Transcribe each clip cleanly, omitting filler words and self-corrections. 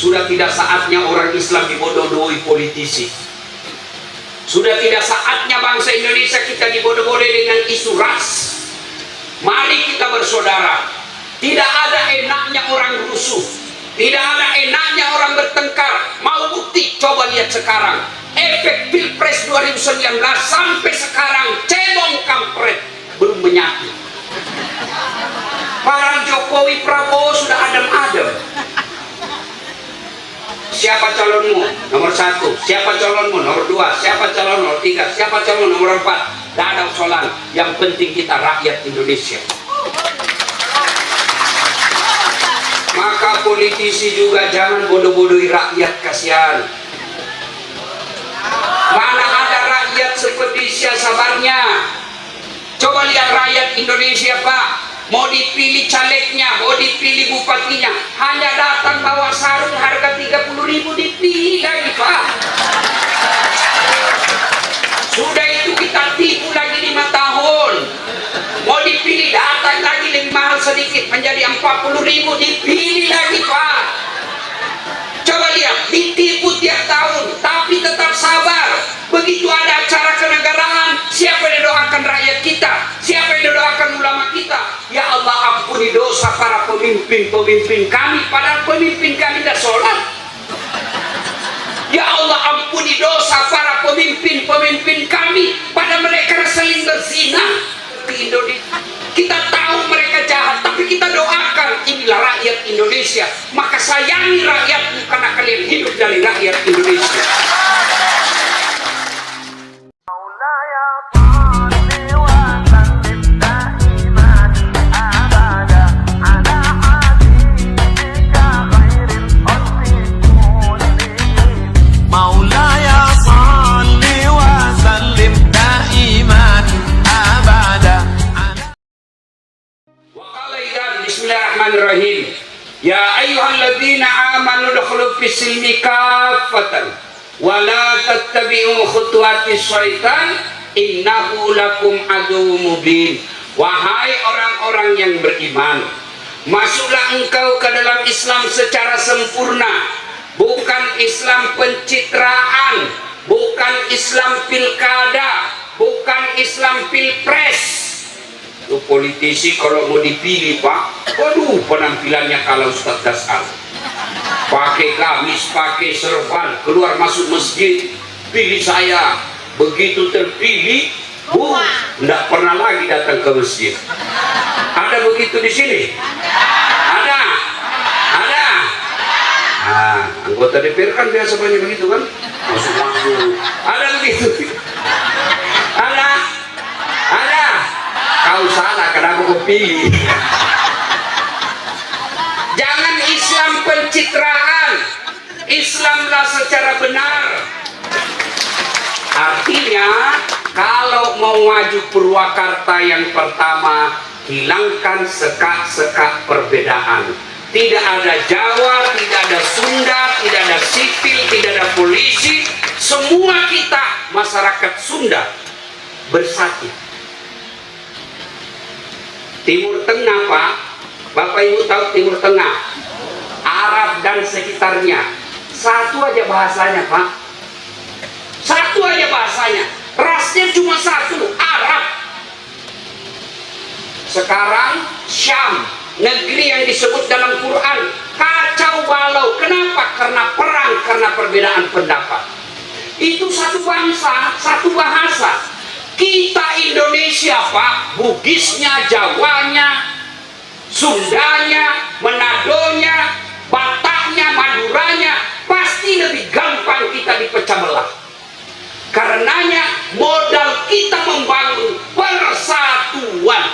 Sudah tidak saatnya orang Islam dibodoh-bodohi politisi. Sudah tidak saatnya bangsa Indonesia kita dibodoh-bodohi dengan isu ras. Mari kita bersaudara. Tidak ada enaknya orang rusuh, tidak ada enaknya orang bertengkar. Mau bukti? Coba lihat sekarang. Efek Pilpres 2019 sampai sekarang cebong kampret belum menyatu. Para Jokowi Prabowo sudah adem-adem. Siapa calonmu? Nomor 1. Siapa calonmu? Nomor 2. Siapa calon nomor 3? Siapa calon nomor 4? Tidak ada usulan. Yang penting kita rakyat Indonesia. Maka politisi juga jangan bodoh-bodohi rakyat, kasihan. Mana ada rakyat seperti Sia sabarnya. Coba lihat rakyat Indonesia, Pak. Mau dipilih calegnya, mau dipilih bupatinya, hanya datang bawa sarung harga 30.000 dipilih lagi, Pak. Sudah itu kita tipu lagi 5 tahun. Mau dipilih datang lagi lebih mahal sedikit menjadi 40.000 dipilih lagi, Pak. Coba lihat, ditipu tiap tahun tapi tetap sabar. Begitu ada acara kenegaraan, siapa yang doakan rakyat kita? Siapa yang doakan ulama kita? Ya Allah, ampuni dosa para pemimpin-pemimpin kami, padahal pemimpin kami dah sholat. Ya Allah, ampuni dosa para pemimpin-pemimpin kami, padahal mereka seling berzina di Indonesia. Kita tahu mereka jahat, tapi kita doakan. Inilah rakyat Indonesia. Maka sayangi rakyatmu karena kalian hidup dari rakyat Indonesia. Bismillahirrahmanirrahim. Ya ayyuhalladzina amanu dukhulu fis-silmi kaffatan wa la tattabi'u khutuwatis syaitan innahu lakum aduwwum mubin. Wahai orang-orang yang beriman, masuklah engkau ke dalam Islam secara sempurna, bukan Islam pencitraan, bukan Islam pilkada, bukan Islam pilpres. Itu politisi kalau mau dipilih, Pak, waduh penampilannya kalau Ustaz Dasar pakai gamis, pakai serban, keluar masuk masjid, pilih saya. Begitu terpilih, tidak pernah lagi datang ke masjid. Ada begitu di sini? Ada? Ada? Nah, anggota DPR kan biasa banyak begitu kan? Masuk-masuk. Ada begitu? Ada? Ada? Kau salah, kenapa kau pilih? Jangan Islam pencitraan, Islamlah secara benar. Artinya, kalau mau maju Purwakarta yang pertama, hilangkan sekat-sekat perbedaan. Tidak ada Jawa, tidak ada Sunda, tidak ada sipil, tidak ada polisi. Semua kita masyarakat Sunda bersatu. Timur Tengah, Pak, Bapak Ibu tahu Timur Tengah, Arab dan sekitarnya, satu aja bahasanya, Pak. Satu aja bahasanya, rasnya cuma satu, Arab. Sekarang Syam, negeri yang disebut dalam Quran, kacau balau. Kenapa? Karena perang, karena perbedaan pendapat. Itu satu bangsa, satu bahasa. Kita Indonesia, Pak, Bugisnya, Jawanya, Sundanya, Manadonya, Bataknya, Maduranya, pasti lebih gampang kita dipecah belah. Karenanya modal kita membangun persatuan.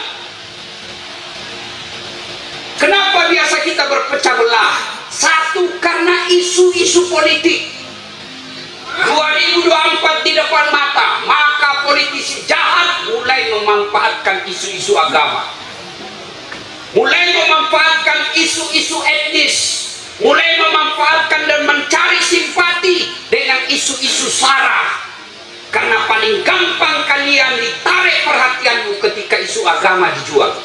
Kenapa biasa kita berpecah belah? Satu, karena isu-isu politik. 2024 di depan mata, maka politisi jahat mulai memanfaatkan isu-isu agama, mulai memanfaatkan isu-isu etnis, mulai memanfaatkan dan mencari simpati dengan isu-isu sara. Karena paling gampang kalian ditarik perhatianmu ketika isu agama dijual.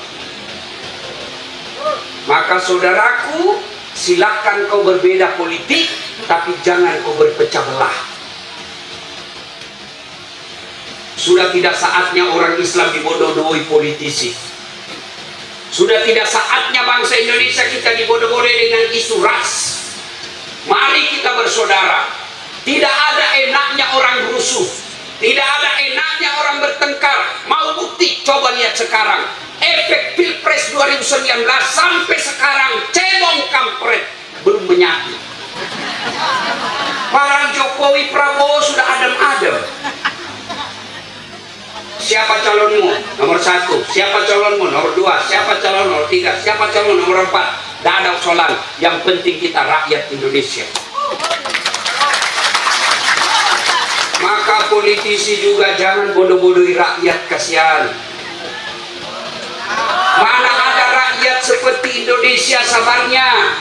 Maka saudaraku, silakan kau berbeda politik, tapi jangan kau berpecah belah. Sudah tidak saatnya orang Islam dibodoh-bodohi politisi. Sudah tidak saatnya bangsa Indonesia kita dibodoh-bodohi dengan isu ras. Mari kita bersaudara. Tidak ada enaknya orang rusuh, tidak ada enaknya orang bertengkar. Mau bukti? Coba lihat sekarang. Efek Pilpres 2019 sampai sekarang cebong kampret belum menyatu. Para Jokowi Prabowo sudah adem-adem. Siapa calonmu? Nomor 1. Siapa calonmu? Nomor 2. Siapa calon nomor 3? Siapa calon nomor 4? Tidak ada usulan. Yang penting kita rakyat Indonesia. Maka politisi juga jangan bodoh-bodohi rakyat, kasihan. Mana ada rakyat seperti Indonesia sabarnya.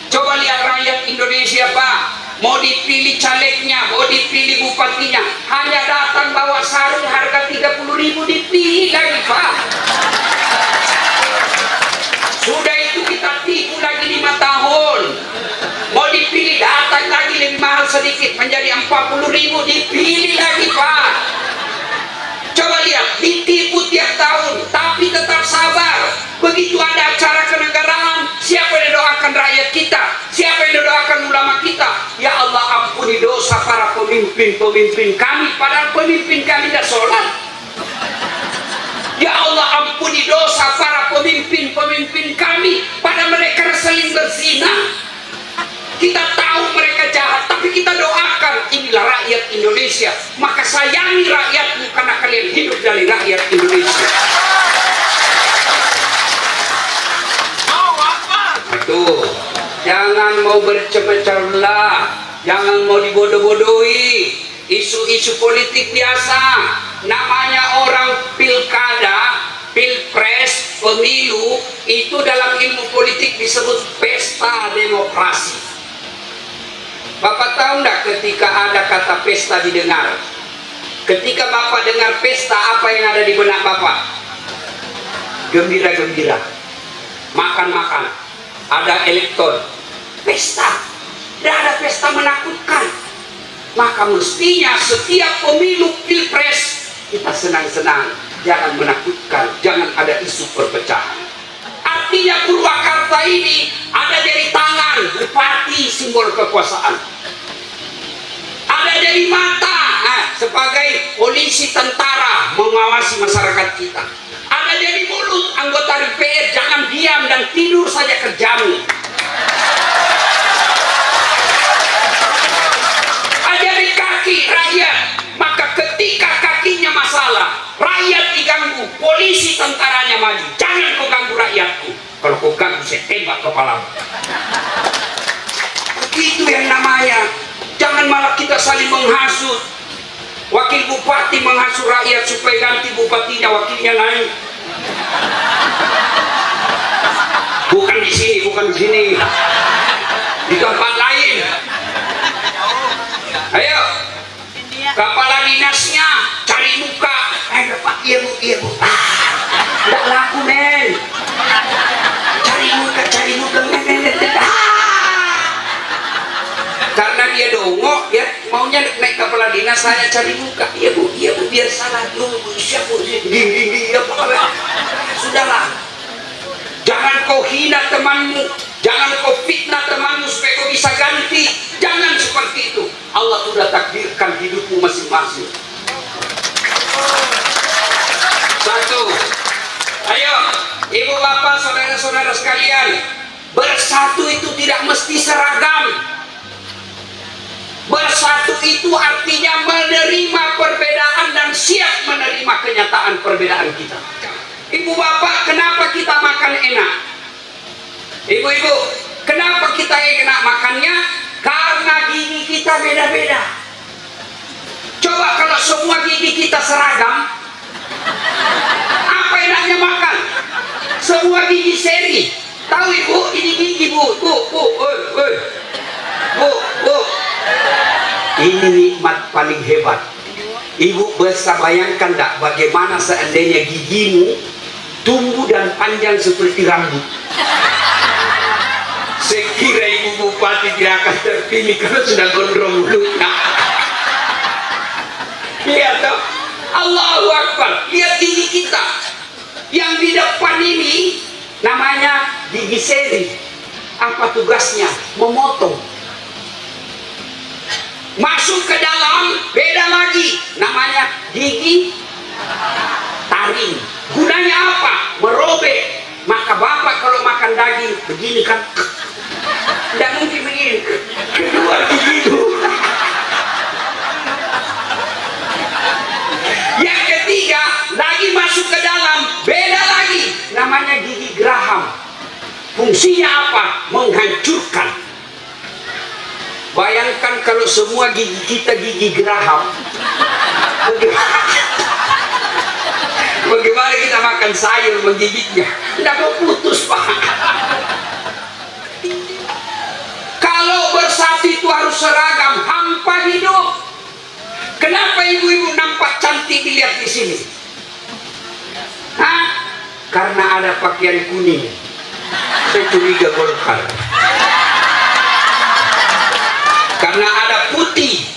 Coba lihat rakyat Indonesia, Pak. Mau dipilih calegnya, mau dipilih bupatinya, hanya datang bawa sarung harga 30.000 dipilih lagi, Pak. Sudah itu kita tipu lagi 5 tahun. Mau dipilih datang lagi lebih mahal sedikit menjadi 40.000 dipilih lagi, Pak. Coba lihat, ditipu tiap tahun tapi tetap sabar. Begitu ada acara kenegaraan, siapa yang doakan rakyat kita? Siapa yang doakan ulama kita? Ya Allah, ampuni dosa para pemimpin-pemimpin kami, padahal pemimpin kami tidak sholat. Ya Allah, ampuni dosa para pemimpin-pemimpin kami, padahal mereka saling berzina. Kita tahu mereka jahat, tapi kita doakan. Inilah rakyat Indonesia. Maka sayangi rakyatmu karena kalian hidup dari rakyat Indonesia. Aduh, jangan mau bercemar belah, jangan mau dibodoh-bodohi. Isu-isu politik biasa. Namanya orang pilkada, pilpres, pemilu, itu dalam ilmu politik disebut pesta demokrasi. Bapak tahu enggak ketika ada kata pesta didengar? Ketika Bapak dengar pesta, apa yang ada di benak Bapak? Gembira-gembira, makan-makan, ada elektron, pesta. Tidak ada pesta menakutkan. Maka mestinya setiap pemilu pilpres kita senang-senang, jangan menakutkan, jangan ada isu perpecahan. Artinya Purwakarta ini ada dari tangan bupati, simbol kekuasaan. Ada dari mata sebagai polisi tentara mengawasi masyarakat kita. Ada dari mulut anggota DPR, jangan diam dan tidur saja kerjamu. Ada dari kaki rakyat, maka ketika kakinya masalah, rakyat diganggu, polisi tentaranya maju. Jangan kau ganggu rakyatku. Kalau kau ganggu, saya tembak kepalamu. Itu yang namanya. Jangan malah kita saling menghasut. Wakil bupati menghasut rakyat supaya ganti bupatinya, wakilnya naik. Bukan di sini, bukan di sini. Di tempat lain. Ayo, kepala dinasnya cari muka. Pak, iya bu, iya bu. Tidak laku, men. Cari muka, men. Karena dia dongok, ya maunya naik kepala dinas, saya cari muka. Iya bu, biar salah dulu. Siapa gini, sudahlah. Jangan kau hina temanmu, jangan kau fitnah temanmu supaya kau bisa ganti. Jangan seperti itu. Allah sudah takdirkan hidupmu masing-masing. Satu. Ayo, ibu bapak, saudara-saudara sekalian, bersatu itu tidak mesti seragam. Bersatu itu artinya menerima perbedaan dan siap menerima kenyataan perbedaan kita. Ibu bapak, kenapa kita makan enak? Ibu-ibu, kenapa kita enak makannya? Karena gigi kita beda-beda. Coba kalau semua gigi kita seragam, apa enaknya makan? Semua gigi seri. Tahu ibu, ini gigi bu, bu. Ini nikmat paling hebat. Ibu bisa bayangkan tak bagaimana seandainya gigimu tumbuh dan panjang seperti rambut. Saya kira ibu bupati tidak akan terpilih karena sudah gondrong mulutnya. Lihat toh, Allahu Akbar. Lihat gigi kita yang di depan ini namanya gigi seri. Apa tugasnya? Memotong. Masuk ke dalam beda lagi, namanya gigi taring. Gunanya apa? Merobek. Maka bapak kalau makan daging begini kan, tidak mungkin begini. Kedua gigi itu. Yang ketiga lagi masuk ke dalam beda lagi, namanya gigi geraham. Fungsinya apa? Menghancurkan. Bayangkan kalau semua gigi kita gigi geraham, bagaimana kita makan sayur menggigitnya? Tidak mau putus, Pak. Kalau bersatu itu harus seragam, hampa hidup. Kenapa ibu-ibu nampak cantik dilihat di sini? Hah? Karena ada pakaian kuning. Saya curiga Golkar. Karena ada putih,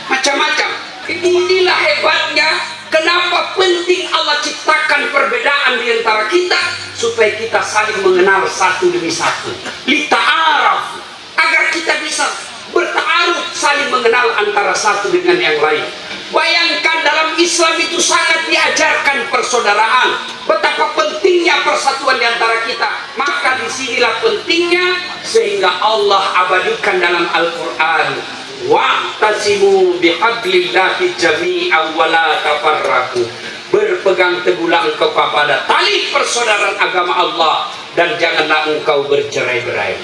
macam-macam. Inilah hebatnya. Kenapa penting Allah ciptakan perbedaan di antara kita, supaya kita saling mengenal satu demi satu. Lita'araf, agar kita bisa bertaaruf, saling mengenal antara satu dengan yang lain. Bayangkan dalam Islam itu sangat diajarkan persaudaraan. Betapa pentingnya persatuan di antara kita. Maka disinilah pentingnya, sehingga Allah abadikan dalam Al-Quran. Wa'tasimu bihablillahi jami'an wa la tafarraqu. Berpegang teguhlah engkau kepada tali persaudaraan agama Allah, dan janganlah engkau bercerai-berai.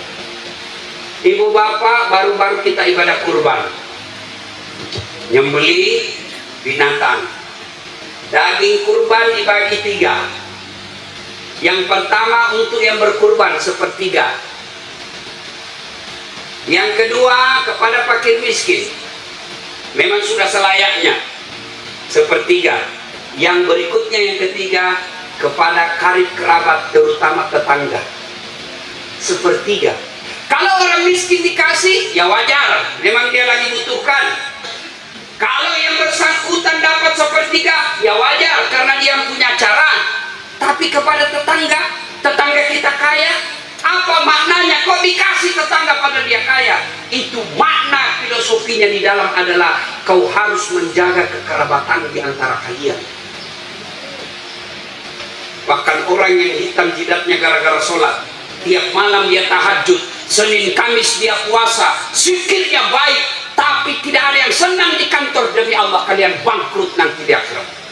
Ibu bapak, baru-baru kita ibadah kurban, nyembeli binatang. Daging kurban dibagi 3. Yang pertama untuk yang berkurban sepertiga. Yang kedua kepada fakir miskin, memang sudah selayaknya sepertiga. Yang berikutnya yang ketiga kepada karib kerabat, terutama tetangga, sepertiga. Kalau orang miskin dikasih, ya wajar, memang dia lagi butuhkan. Kalau yang bersangkutan dapat sepertiga, ya wajar karena dia punya cara. Tapi kepada tetangga, tetangga kita kaya, apa maknanya kok dikasih tetangga pada dia kaya? Itu makna filosofinya di dalam adalah kau harus menjaga kekerabatan di antara kalian. Bahkan orang yang hitam jidatnya gara-gara sholat, tiap malam dia tahajud, Senin Kamis dia puasa, zikirnya baik, tapi tidak ada yang senang di kantor, demi Allah kalian bangkrut nanti di akhirat.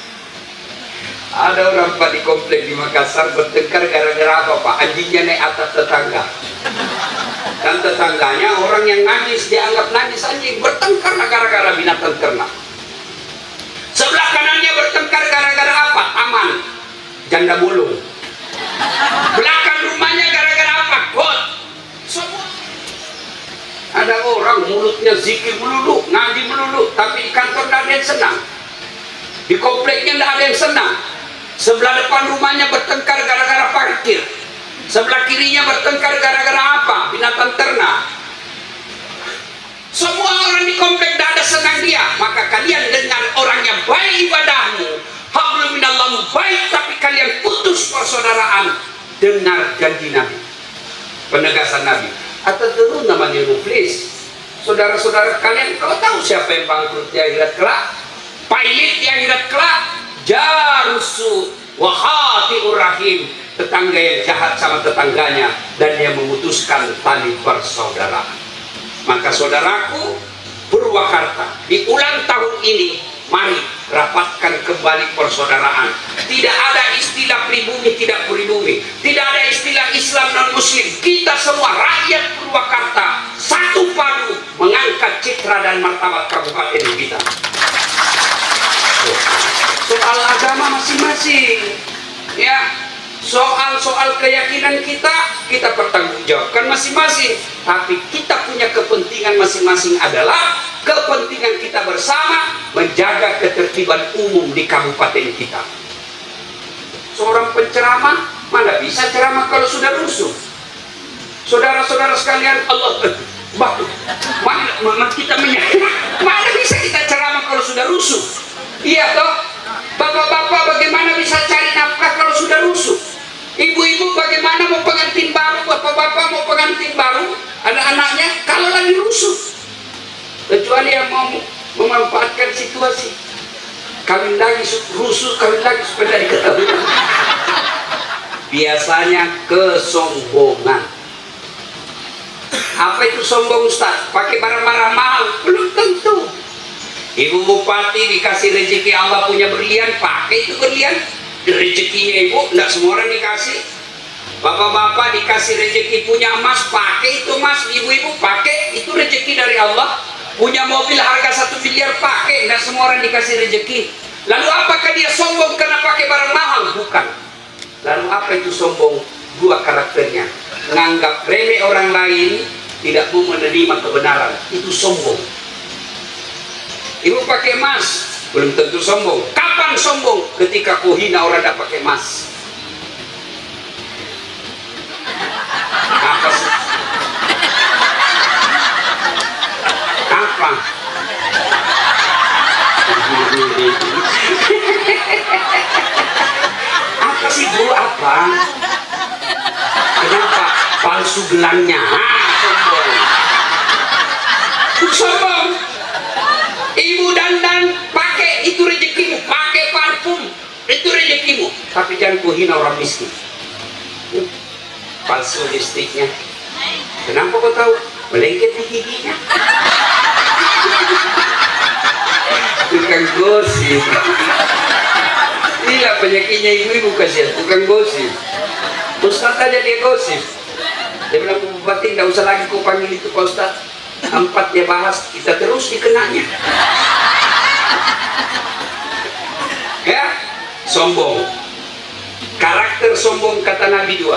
Ada orang Pak di komplek di Makassar bertengkar gara-gara apa Pak? Anjingnya naik atas tetangga. Dan tetangganya orang yang najis, dianggap najis anjing, bertengkar gara-gara binatang ternak. Sebelah kanannya bertengkar gara-gara apa? Taman, janda bolong. Belakang rumahnya gara-gara apa? Got. Semua. Ada orang mulutnya zikir melulu, ngaji melulu, tapi di kantor tidak ada yang senang. Di kompleknya tidak ada yang senang. Sebelah depan rumahnya bertengkar gara-gara parkir. Sebelah kirinya bertengkar gara-gara apa? Binatang ternak. Semua orang di komplek tidak ada senang dia. Maka kalian dengan orang yang baik ibadahmu, hablum minallah baik, tapi kalian putus persaudaraan. Dengar janji Nabi, penegasan Nabi. Atau turun namanya muflis. Saudara-saudara kalian, kau tahu siapa yang bangkrut di akhirat kelak? Pilot di akhirat kelak, jarusu wahatiur rahim, tetangga yang jahat sama tetangganya dan dia memutuskan tali persaudaraan. Maka saudaraku Purwakarta, di ulang tahun ini mari rapatkan kembali persaudaraan. Tidak ada istilah pribumi tidak pribumi, tidak ada istilah Islam non Muslim. Kita semua rakyat Purwakarta satu padu mengangkat citra dan martabat kabupaten kita. Soal agama masing-masing, ya, soal keyakinan kita pertanggungjawabkan masing-masing. Tapi kita punya kepentingan masing-masing adalah kepentingan kita bersama menjaga ketertiban umum di kabupaten kita. Seorang penceramah mana bisa ceramah kalau sudah rusuh? Saudara-saudara sekalian, Allah batu. Mana kita mana bisa kita ceramah kalau sudah rusuh? Iya toh? Bapak-bapak bagaimana bisa cari nafkah kalau sudah rusuh? Ibu-ibu bagaimana mau pengantin baru? Bapak-bapak mau pengantin baru? Anak-anaknya kalau lagi rusuh. Kecuali yang mau memanfaatkan situasi. Kawin lagi rusuh, kawin lagi supaya diketahui. Biasanya kesombongan. Apa itu sombong, Ustaz? Pakai barang-barang mahal? Belum tentu. Ibu bupati dikasih rezeki Allah punya berlian, pakai itu berlian. Rezekinya ibu, tidak semua orang dikasih. Bapak-bapak dikasih rezeki punya emas, pakai itu emas. Ibu-ibu pakai, itu rezeki dari Allah. Punya mobil harga 1 miliar, pakai. Tidak semua orang dikasih rezeki. Lalu apakah dia sombong karena pakai barang mahal? Bukan. Lalu apa itu sombong? Dua karakternya. Menganggap remeh orang lain, tidak mau menerima kebenaran. Itu sombong. Ibu pakai emas, belum tentu sombong. Kapan sombong? Ketika kau hina orang tidak pakai emas. Apa sih? Apa? Apa sih bu? Apa? Kenapa? Palsu gelangnya. Sombong. Sombong. Ibu dandan pakai, itu rezekimu. Pakai parfum, itu rezekimu. Tapi jangan kau hina orang miskin. Palsu lipstiknya. Kenapa kau tahu? Melengket di giginya. Tukang gosip. Inilah penyakitnya ibu-ibu, kasihan tukang gosip. Ustaz aja dia gosip. Dia bilang, bupati tidak usah lagi kau panggil itu Pak Ustaz. 4 dia bahas, kita terus dikenanya. Ya, sombong. Karakter sombong kata Nabi 2.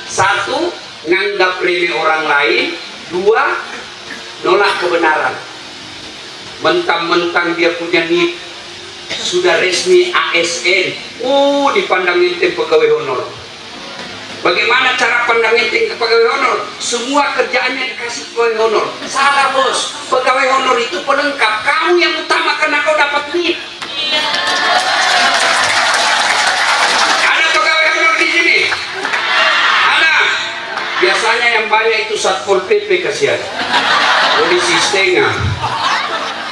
1, nganggap remeh orang lain. 2, nolak kebenaran. Mentang-mentang dia punya NIP, sudah resmi ASN, dipandang ente pegawai honor. Bagaimana cara pandang ente pegawai honor? Semua kerjaannya dikasih pegawai honor. Salah bos, pegawai honor itu pelengkap. Kamu yang utama karena kau dapat NIP. Ada pegawai honor di sini? Ada. Biasanya yang banyak itu Satpol PP, kasihan. Polisi setengah.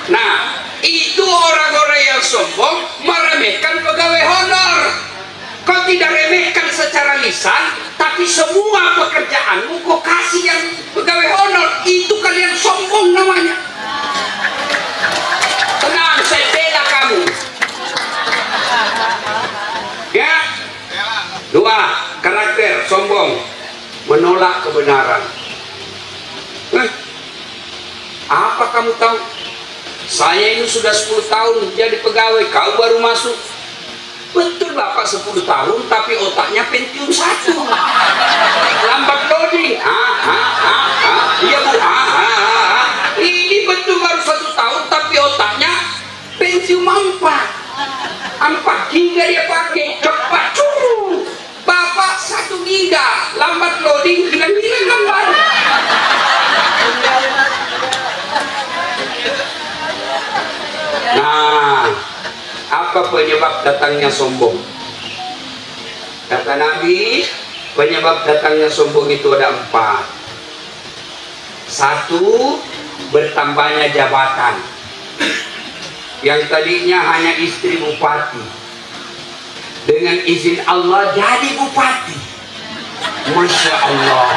Nah, itu orang-orang yang sombong meremehkan pegawai honor. Kau tidak remehkan secara lisan, tapi semua pekerjaanmu kau kasih yang pegawai honor. Itu kalian sombong namanya. Tenang, saya bela kamu. Ya. 2, karakter sombong, menolak kebenaran. Apa kamu tahu? Saya ini sudah 10 tahun jadi pegawai, kau baru masuk. Betul Bapak 10 tahun, tapi otaknya Pentium 1. Lambat loading. Iya Bu. Ini betul baru 1 tahun, tapi otaknya Pentium 4 giga dia pakai, cepat curung. Bapak 1 giga, lambat loading, hilang-hilang gambar. Nah, apa penyebab datangnya sombong? Kata Nabi, penyebab datangnya sombong itu ada 4. 1, bertambahnya jabatan. Yang tadinya hanya istri bupati, dengan izin Allah jadi bupati. Masya Allah.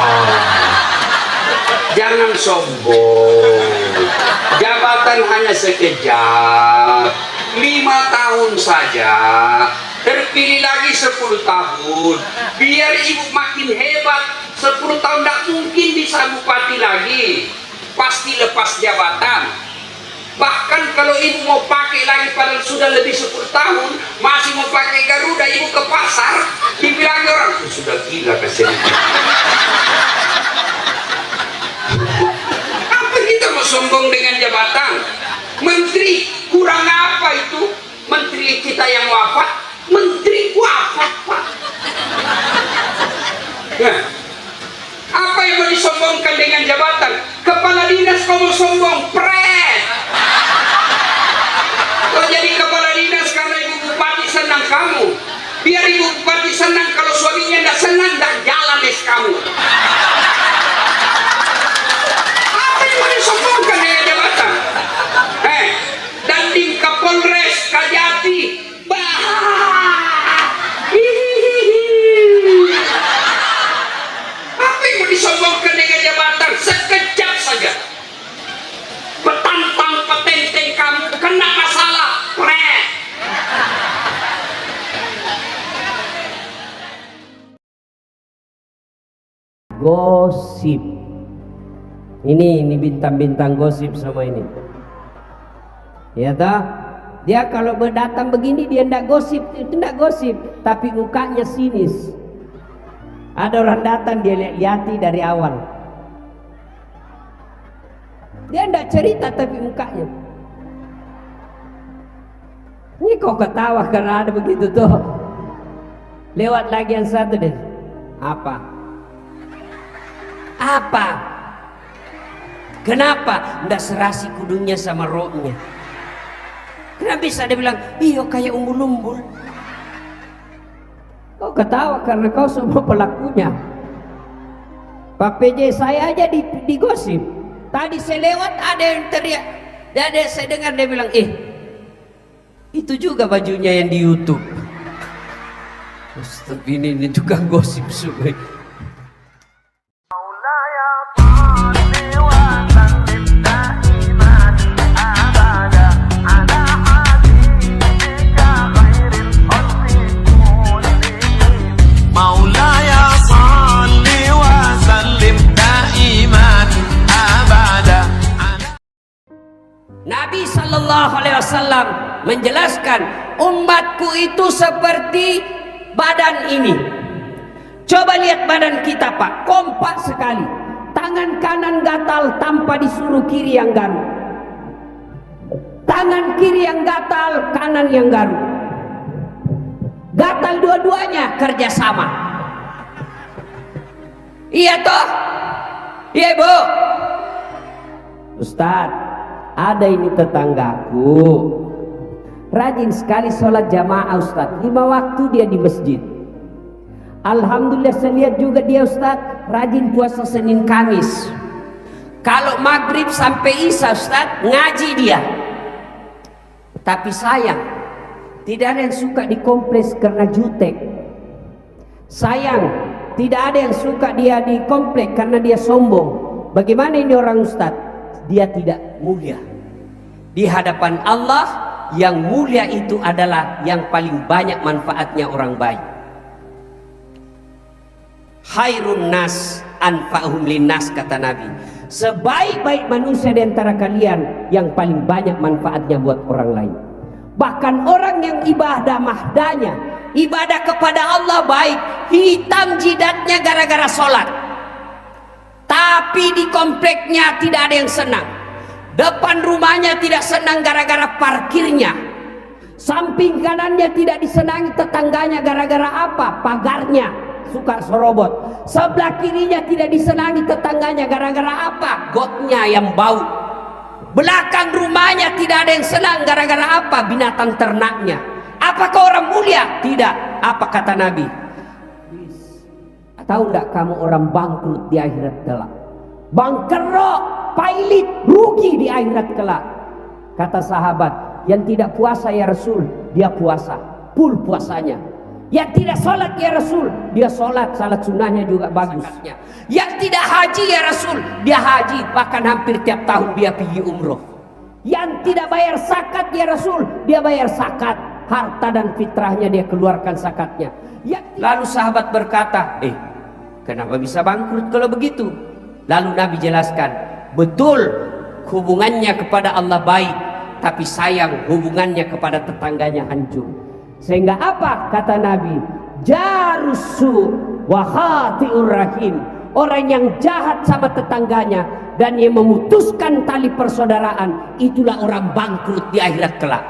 Jangan sombong. Jabatan hanya sekejap, 5 tahun saja. Terpilih lagi 10 tahun. Biar ibu makin hebat, 10 tahun tidak mungkin bisa bupati lagi. Pasti lepas jabatan. Bahkan kalau ibu mau pakai lagi padahal sudah lebih 10 tahun, masih mau pakai Garuda, ibu ke pasar, dibilang orang, sudah gila kasihan. Apa kita mau sombong dengan jabatan? Menteri, kurang apa itu? Menteri kita yang wafat, menteri wafat Pak. Nah, apa yang mau disombongkan dengan jabatan. Kepala dinas kamu sombong, pret. Kau jadi kepala dinas karena ibu bupati senang kamu. Biar ibu bupati senang, kalau suaminya tidak senang, tidak jalan des kamu. Apa yang mau disombongkan dengan jabatan? Dandim Kapolres Kajati, apa yang mau disombongkan dengan jabatan? Sekejap saja petantang petenteng kamu kena masalah, pret. Gosip ini bintang-bintang gosip semua ini, ya toh. Dia kalau berdatang begini dia ndak gosip, itu ndak gosip, tapi mukanya sinis. Ada orang datang dia lihat-lihati dari awal, dia ndak cerita tapi mukanya. Ini kok ketawa karena ada begitu tuh. Lewat lagi yang satu deh. Apa? Kenapa? Ndak serasi kudunya sama rohnya. Kenapa bisa dia bilang, iyo kayak umbul-umbul? Kau ketawa karena kau semua pelakunya. Pak PJ saya aja digosip. Tadi saya lewat ada yang teriak. Dan saya dengar dia bilang, itu juga bajunya yang di YouTube. Ustaz ini juga gosip semua. Nabi Sallallahu Alaihi Wasallam menjelaskan, umatku itu seperti badan ini. Coba lihat badan kita Pak, kompak sekali. Tangan kanan gatal tanpa disuruh kiri yang garuk. Tangan kiri yang gatal, kanan yang garuk. Gatal dua-duanya kerjasama. Iya toh? Iya Bu. Ustaz, ada ini tetanggaku rajin sekali sholat jamaah Ustaz, 5 waktu dia di masjid. Alhamdulillah saya lihat juga dia Ustaz rajin puasa Senin Kamis. Kalau maghrib sampai isya Ustaz ngaji dia. Tapi sayang tidak ada yang suka di kompleks karena jutek. Sayang tidak ada yang suka dia di kompleks karena dia sombong. Bagaimana ini orang Ustaz? Dia tidak mulia di hadapan Allah. Yang mulia itu adalah yang paling banyak manfaatnya orang baik. Khairun nas anfa'uhum linnas, kata Nabi. Sebaik-baik manusia di antara kalian yang paling banyak manfaatnya buat orang lain. Bahkan orang yang ibadah mahdanya, ibadah kepada Allah baik, hitam jidatnya gara-gara sholat, tapi di kompleknya tidak ada yang senang. Depan rumahnya tidak senang gara-gara parkirnya. Samping kanannya tidak disenangi tetangganya gara-gara apa? Pagarnya suka serobot. Sebelah kirinya tidak disenangi tetangganya gara-gara apa? Gotnya yang bau. Belakang rumahnya tidak ada yang senang gara-gara apa? Binatang ternaknya. Apakah orang mulia? Tidak. Apa kata Nabi? Tahu tidak kamu orang bangkrut di akhirat kelak? Bangkrut, pailit, rugi di akhirat kelak. Kata sahabat, yang tidak puasa ya Rasul, dia puasa, full puasanya. Yang tidak sholat ya Rasul, dia sholat, salat sunnahnya juga bagus. Yang tidak haji ya Rasul, dia haji, bahkan hampir tiap tahun dia pergi umroh. Yang tidak bayar zakat ya Rasul, dia bayar zakat, harta dan fitrahnya dia keluarkan zakatnya. Lalu sahabat berkata, kenapa bisa bangkrut kalau begitu? Lalu Nabi jelaskan, betul hubungannya kepada Allah baik, tapi sayang hubungannya kepada tetangganya hancur. Sehingga apa kata Nabi? Jarusu wa khati'ur rahim. Orang yang jahat sama tetangganya dan yang memutuskan tali persaudaraan, itulah orang bangkrut di akhirat kelak.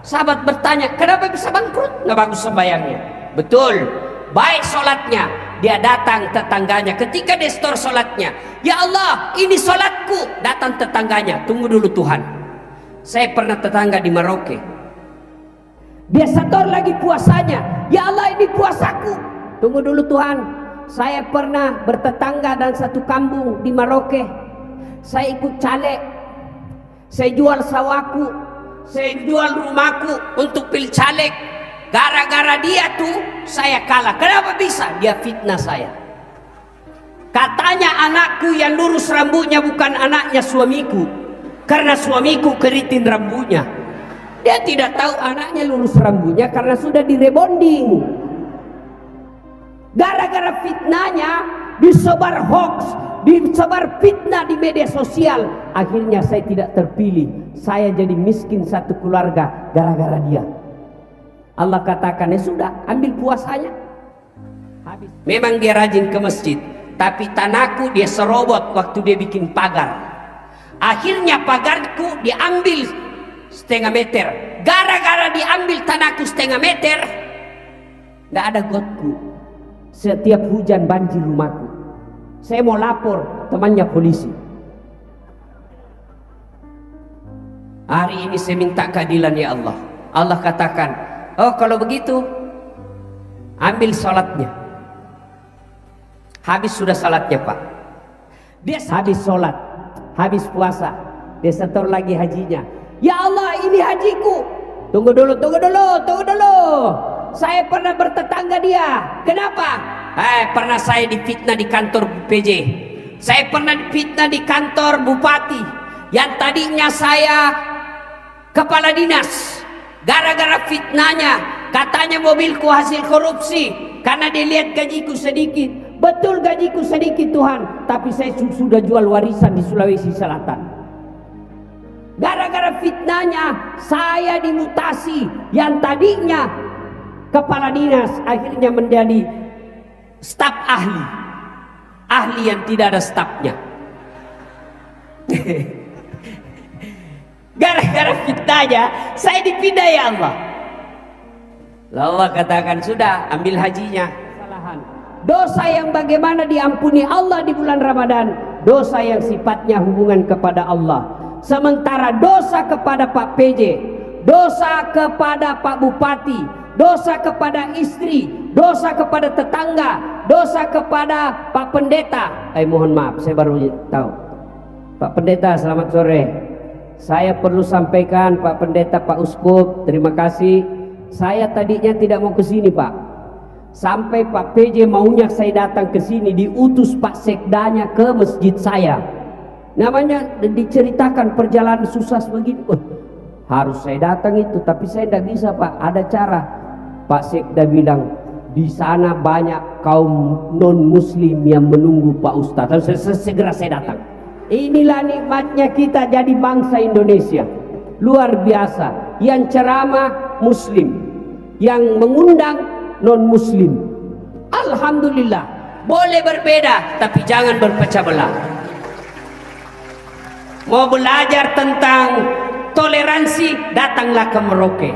Sahabat bertanya, kenapa bisa bangkrut? Nggak bagus sembahyangnya. Betul, baik sholatnya, dia datang tetangganya ketika dia store sholatnya. Ya Allah, ini sholatku. Datang tetangganya, tunggu dulu Tuhan. Saya pernah tetangga di Merauke. Dia setor lagi puasanya. Ya Allah, ini puasaku. Tunggu dulu Tuhan. Saya pernah bertetangga dan satu kampung di Merauke. Saya ikut caleg. Saya jual sawahku. Saya jual rumahku untuk pil caleg. Gara-gara dia tuh saya kalah. Kenapa bisa? Dia fitnah saya. Katanya anakku yang lurus rambutnya bukan anaknya suamiku, karena suamiku keriting rambutnya. Dia tidak tahu anaknya lurus rambutnya karena sudah direbonding. Gara-gara fitnahnya disebar hoax, disebar fitnah di media sosial. Akhirnya saya tidak terpilih. Saya jadi miskin satu keluarga gara-gara dia. Allah katakan, ya sudah, ambil puasanya. Habis. Memang dia rajin ke masjid, tapi tanahku dia serobot waktu dia bikin pagar. Akhirnya pagarku diambil setengah meter. Gara-gara diambil tanahku setengah meter, nggak ada gotku. Setiap hujan banjir rumahku. Saya mau lapor, temannya polisi. Hari ini saya minta keadilan ya Allah. Allah katakan, oh kalau begitu ambil sholatnya. Habis sudah sholatnya Pak. Dia habis sholat, habis puasa, dia setor lagi hajinya. Ya Allah, ini hajiku. Tunggu dulu. Saya pernah bertetangga dia. Kenapa? Pernah saya difitnah di kantor PJ. Saya pernah difitnah di kantor bupati. Yang tadinya saya kepala dinas. Gara-gara fitnahnya, katanya mobilku hasil korupsi karena dia lihat gajiku sedikit. Betul gajiku sedikit Tuhan, tapi saya sudah jual warisan di Sulawesi Selatan. Gara-gara fitnahnya saya dimutasi, yang tadinya kepala dinas akhirnya menjadi staf ahli. Ahli yang tidak ada stafnya. Gara-gara fitnahnya saya dipindah ya Allah. Allah katakan sudah, ambil hajinya. Kesalahan. Dosa yang bagaimana diampuni Allah di bulan Ramadan? Dosa yang sifatnya hubungan kepada Allah. Sementara dosa kepada Pak PJ, dosa kepada Pak Bupati, dosa kepada istri, dosa kepada tetangga, dosa kepada Pak Pendeta. Mohon maaf, saya baru tahu. Pak Pendeta, selamat sore. Saya perlu sampaikan Pak Pendeta, Pak Uskup, terima kasih. Saya tadinya tidak mau ke sini Pak. Sampai Pak PJ maunya saya datang ke sini, diutus Pak Sekdanya ke masjid saya. Namanya diceritakan perjalanan susah begini. Harus saya datang itu, tapi saya tidak bisa Pak. Ada cara. Pak Sekda bilang di sana banyak kaum non muslim yang menunggu Pak Ustadz. Segera saya datang. Inilah nikmatnya kita jadi bangsa Indonesia. Luar biasa. Yang ceramah muslim, yang mengundang non muslim. Alhamdulillah. Boleh berbeda, tapi jangan berpecah belah. Mau belajar tentang toleransi, datanglah ke Merauke.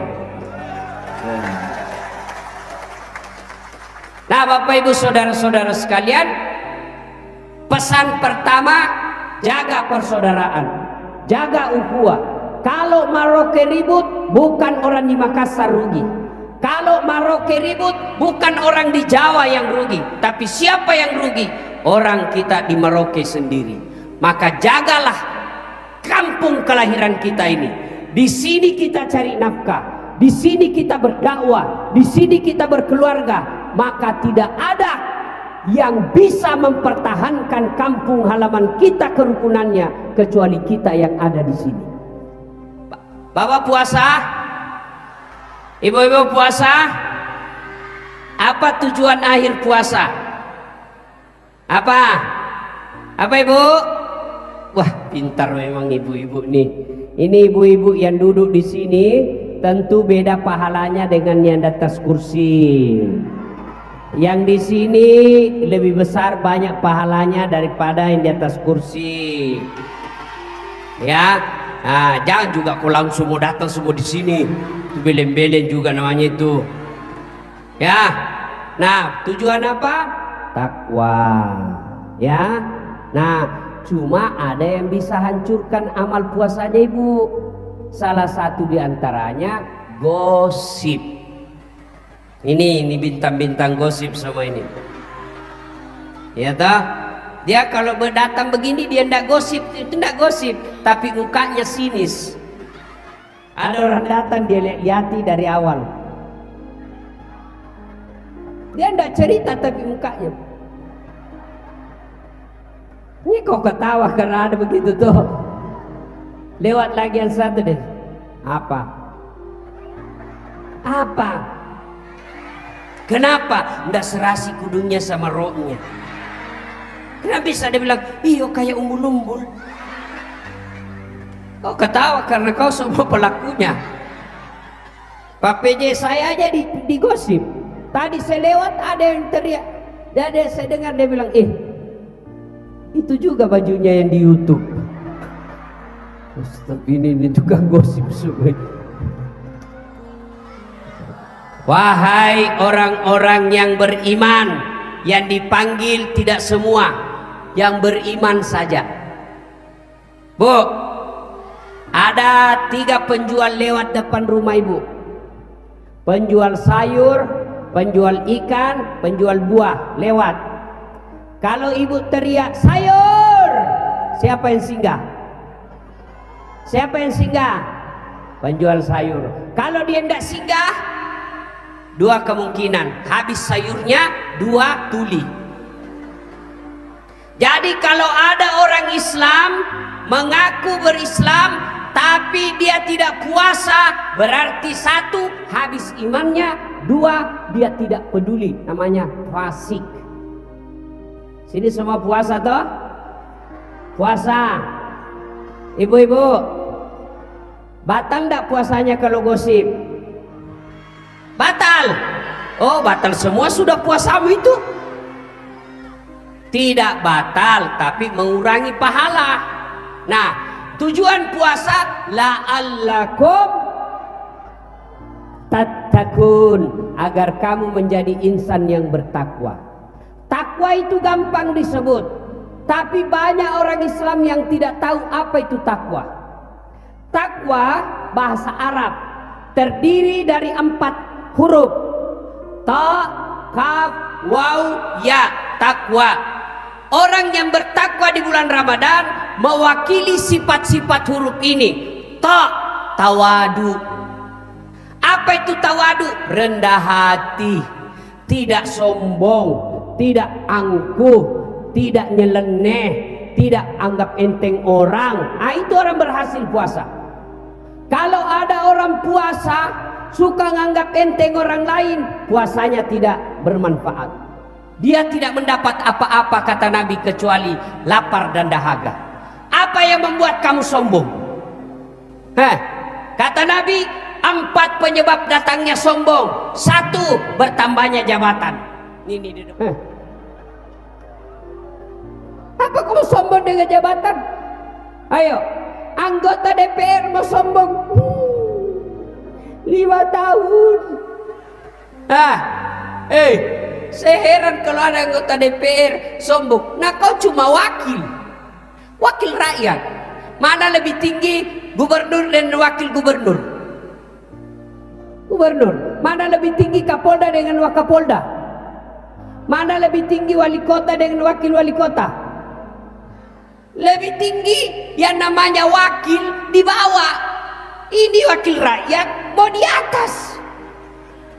Nah Bapak Ibu saudara-saudara sekalian, pesan pertama, jaga persaudaraan, jaga ukhuwah. Kalau Merauke ribut, bukan orang di Makassar rugi. Kalau Merauke ribut, bukan orang di Jawa yang rugi, tapi siapa yang rugi? Orang kita di Merauke sendiri. Maka jagalah kampung kelahiran kita ini. Di sini kita cari nafkah, di sini kita berdakwah, di sini kita berkeluarga. Maka tidak ada yang bisa mempertahankan kampung halaman kita kerukunannya kecuali kita yang ada di sini. Bapak puasa, ibu-ibu puasa. Apa tujuan akhir puasa? Apa Ibu? Wah, pintar memang ibu-ibu nih. Ini ibu-ibu yang duduk di sini tentu beda pahalanya dengan yang di atas kursi. Yang di sini lebih besar banyak pahalanya daripada yang di atas kursi. Ya, nah, jangan juga kau langsung mau datang semua di sini. Itu belen-belen juga namanya itu. Ya, nah tujuan apa? takwa. Ya. Nah, cuma ada yang bisa hancurkan amal puasanya ibu. Salah satu diantaranya gosip. Ini bintang-bintang gosip semua ini. Ya toh? Dia kalau berdatang begini dia ndak gosip, itu ndak gosip, tapi mukanya sinis. Ada orang datang dia lihati dari awal. Dia ndak cerita tapi mukanya. Ini kok ketawa karena ada begitu tuh. Lewat lagi yang satu deh. Apa? Kenapa? Ndak serasi kudunya sama rohnya. Kenapa bisa dia bilang, iyo kayak umbul-umbul. Kau ketawa karena kau semua pelakunya. Pak PJ saya aja digosip. Tadi saya lewat ada yang teriak. Dan saya dengar dia bilang, itu juga bajunya yang di YouTube. Ustaz ini tukang gosip semua. Wahai orang-orang yang beriman, yang dipanggil tidak semua, yang beriman saja. Bu, ada 3 penjual lewat depan rumah ibu. Penjual sayur, penjual ikan, penjual buah lewat. Kalau ibu teriak sayur, siapa yang singgah? Siapa yang singgah? Penjual sayur. Kalau dia tidak singgah, 2 kemungkinan, habis sayurnya, 2 tuli. Jadi kalau ada orang Islam mengaku berislam tapi dia tidak puasa, berarti 1 habis imannya, 2 dia tidak peduli, namanya fasik. Sini semua puasa toh? Puasa. Ibu-ibu, batal enggak puasanya kalau gosip? Batal. Oh, batal semua sudah puasamu itu? Tidak batal, tapi mengurangi pahala. Nah, tujuan puasa la'allakum tattaqun, agar kamu menjadi insan yang bertakwa. Takwa itu gampang disebut, tapi banyak orang Islam yang tidak tahu apa itu takwa. Takwa bahasa Arab terdiri dari 4 huruf. Ta, kaf, waw, ya, takwa. Orang yang bertakwa di bulan Ramadan mewakili sifat-sifat huruf ini. Ta, tawadu. Apa itu tawadu? Rendah hati, tidak sombong, tidak angkuh, tidak nyeleneh, tidak anggap enteng orang. Nah, itu orang berhasil puasa. Kalau ada orang puasa suka nganggap enteng orang lain, puasanya tidak bermanfaat. Dia tidak mendapat apa-apa, kata Nabi, kecuali lapar dan dahaga. Apa yang membuat kamu sombong? Kata Nabi, 4 penyebab datangnya sombong. 1, bertambahnya jabatan. Ini di depan. Apa kamu sombong dengan jabatan? Ayo, anggota DPR mau sombong 5 tahun. Saya heran kalau ada anggota DPR sombong. Nah, kau cuma wakil rakyat. Mana lebih tinggi, gubernur dan wakil gubernur? Mana lebih tinggi kapolda dengan wakapolda? Mana lebih tinggi wali kota dengan wakil wali kota? Lebih tinggi yang namanya wakil di bawah. Ini wakil rakyat mau di atas.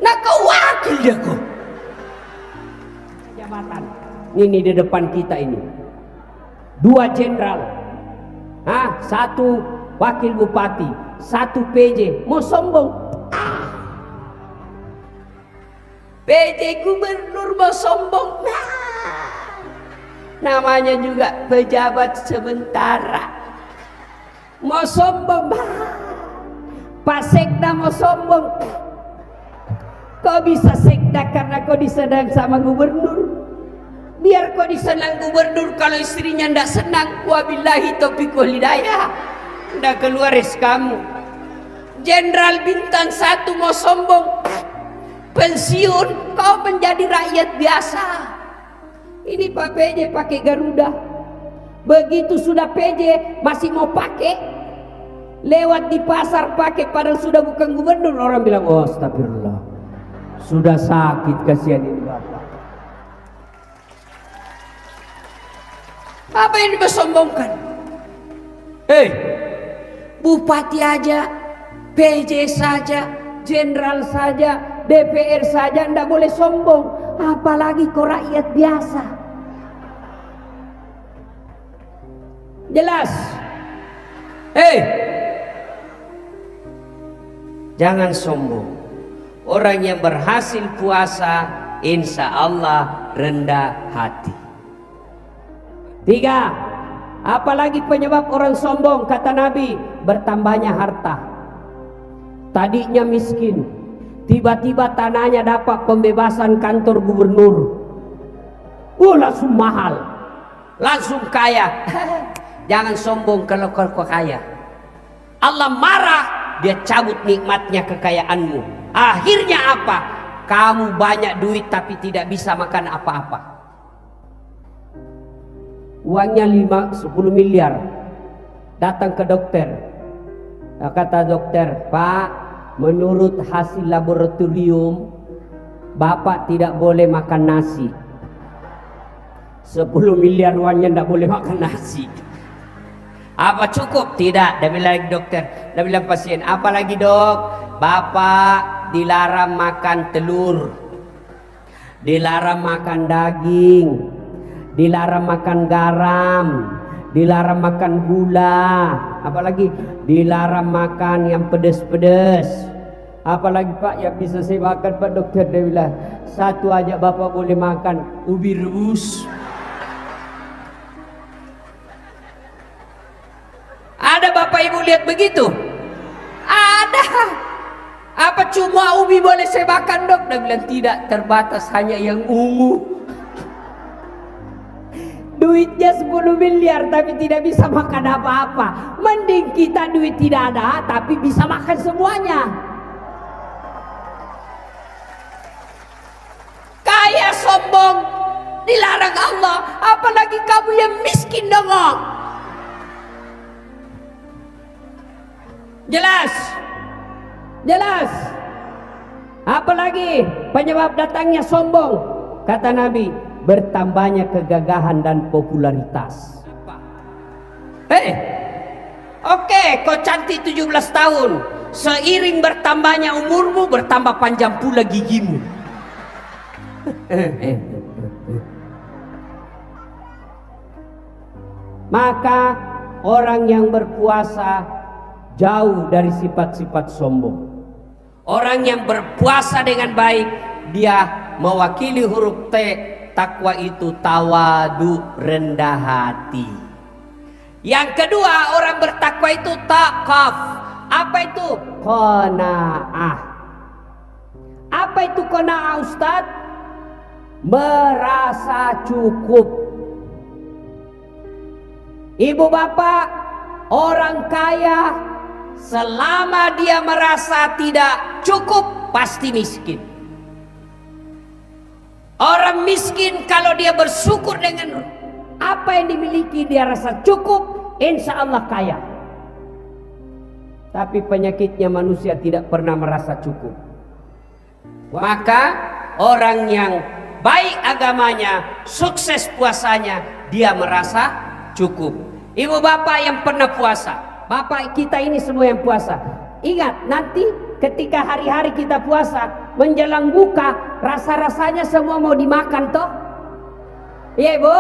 Nah, kau wakil dia kok. Jabatan. Ini di depan kita ini. 2 jenderal. 1 wakil bupati, 1 PJ. Mau sombong. PJ gubernur mau sombong. Namanya juga pejabat sementara. Mau sombong. Pak Sekda mau sombong. Kau bisa sekda karena kau disenang sama gubernur. Biar kau disenang gubernur, kalau istrinya ndak senang, wabillahi taufiq wal hidayah, ndak keluar kamu. Jenderal bintang 1 mau sombong, pensiun, kau menjadi rakyat biasa. Ini Pak PJ pakai Garuda. Begitu sudah PJ masih mau pakai, lewat di pasar pakai padahal sudah bukan gubernur, orang bilang, oh astagfirullah, sudah sakit kasihan ini bapak. Apa yang dipersombongkan? Bupati aja, PJ saja, jenderal saja, DPR saja ndak boleh sombong, apalagi kau rakyat biasa. Jelas? Jangan sombong. Orang yang berhasil puasa, insya Allah rendah hati. 3. Apalagi penyebab orang sombong, kata Nabi, bertambahnya harta. Tadinya miskin, tiba-tiba tanahnya dapat pembebasan kantor gubernur. Langsung mahal, langsung kaya. Jangan sombong kalau kau kaya. Allah marah, dia cabut nikmatnya kekayaanmu. Akhirnya apa? Kamu banyak duit tapi tidak bisa makan apa-apa. Uangnya 10 miliar. Datang ke dokter. Kata dokter, Pak, menurut hasil laboratorium, Bapak tidak boleh makan nasi. 10 miliar uangnya tidak boleh makan nasi. Apa cukup? Tidak. Dia bilang dokter, dia bilang pasien, apa lagi dok? Bapak dilarang makan telur, dilarang makan daging, dilarang makan garam, dilarang makan gula, apalagi dilarang makan yang pedas-pedas. Apalagi Pak yang bisa saya makan Pak dokter? Dia bilang, satu aja Bapak boleh makan, ubi rebus. Ada Bapak Ibu lihat begitu? Ada. Apa cuma ubi boleh saya makan dok? Dia bilang tidak, terbatas, hanya yang ungu. Duitnya 10 miliar tapi tidak bisa makan apa-apa. Mending kita duit tidak ada tapi bisa makan semuanya. Kaya sombong, dilarang Allah, apalagi kamu yang miskin dongok. Jelas? Jelas? Apalagi penyebab datangnya sombong? Kata Nabi, bertambahnya kegagahan dan popularitas. Oke, kau cantik 17 tahun. Seiring bertambahnya umurmu, bertambah panjang pula gigimu. Maka orang yang berpuasa jauh dari sifat-sifat sombong. Orang yang berpuasa dengan baik, dia mewakili huruf T. Takwa itu tawadu, rendah hati. Yang kedua, orang bertakwa itu takaf. Apa itu? Qanaah. Apa itu qanaah Ustaz? Merasa cukup. Ibu bapak, orang kaya selama dia merasa tidak cukup pasti miskin. Orang miskin kalau dia bersyukur dengan apa yang dimiliki, dia rasa cukup, insya Allah kaya. Tapi penyakitnya manusia tidak pernah merasa cukup. Maka orang yang baik agamanya, sukses puasanya, dia merasa cukup. Ibu bapak yang pernah puasa, bapak kita ini semua yang puasa, ingat nanti ketika hari-hari kita puasa menjelang buka, rasa-rasanya semua mau dimakan toh? Iya bu,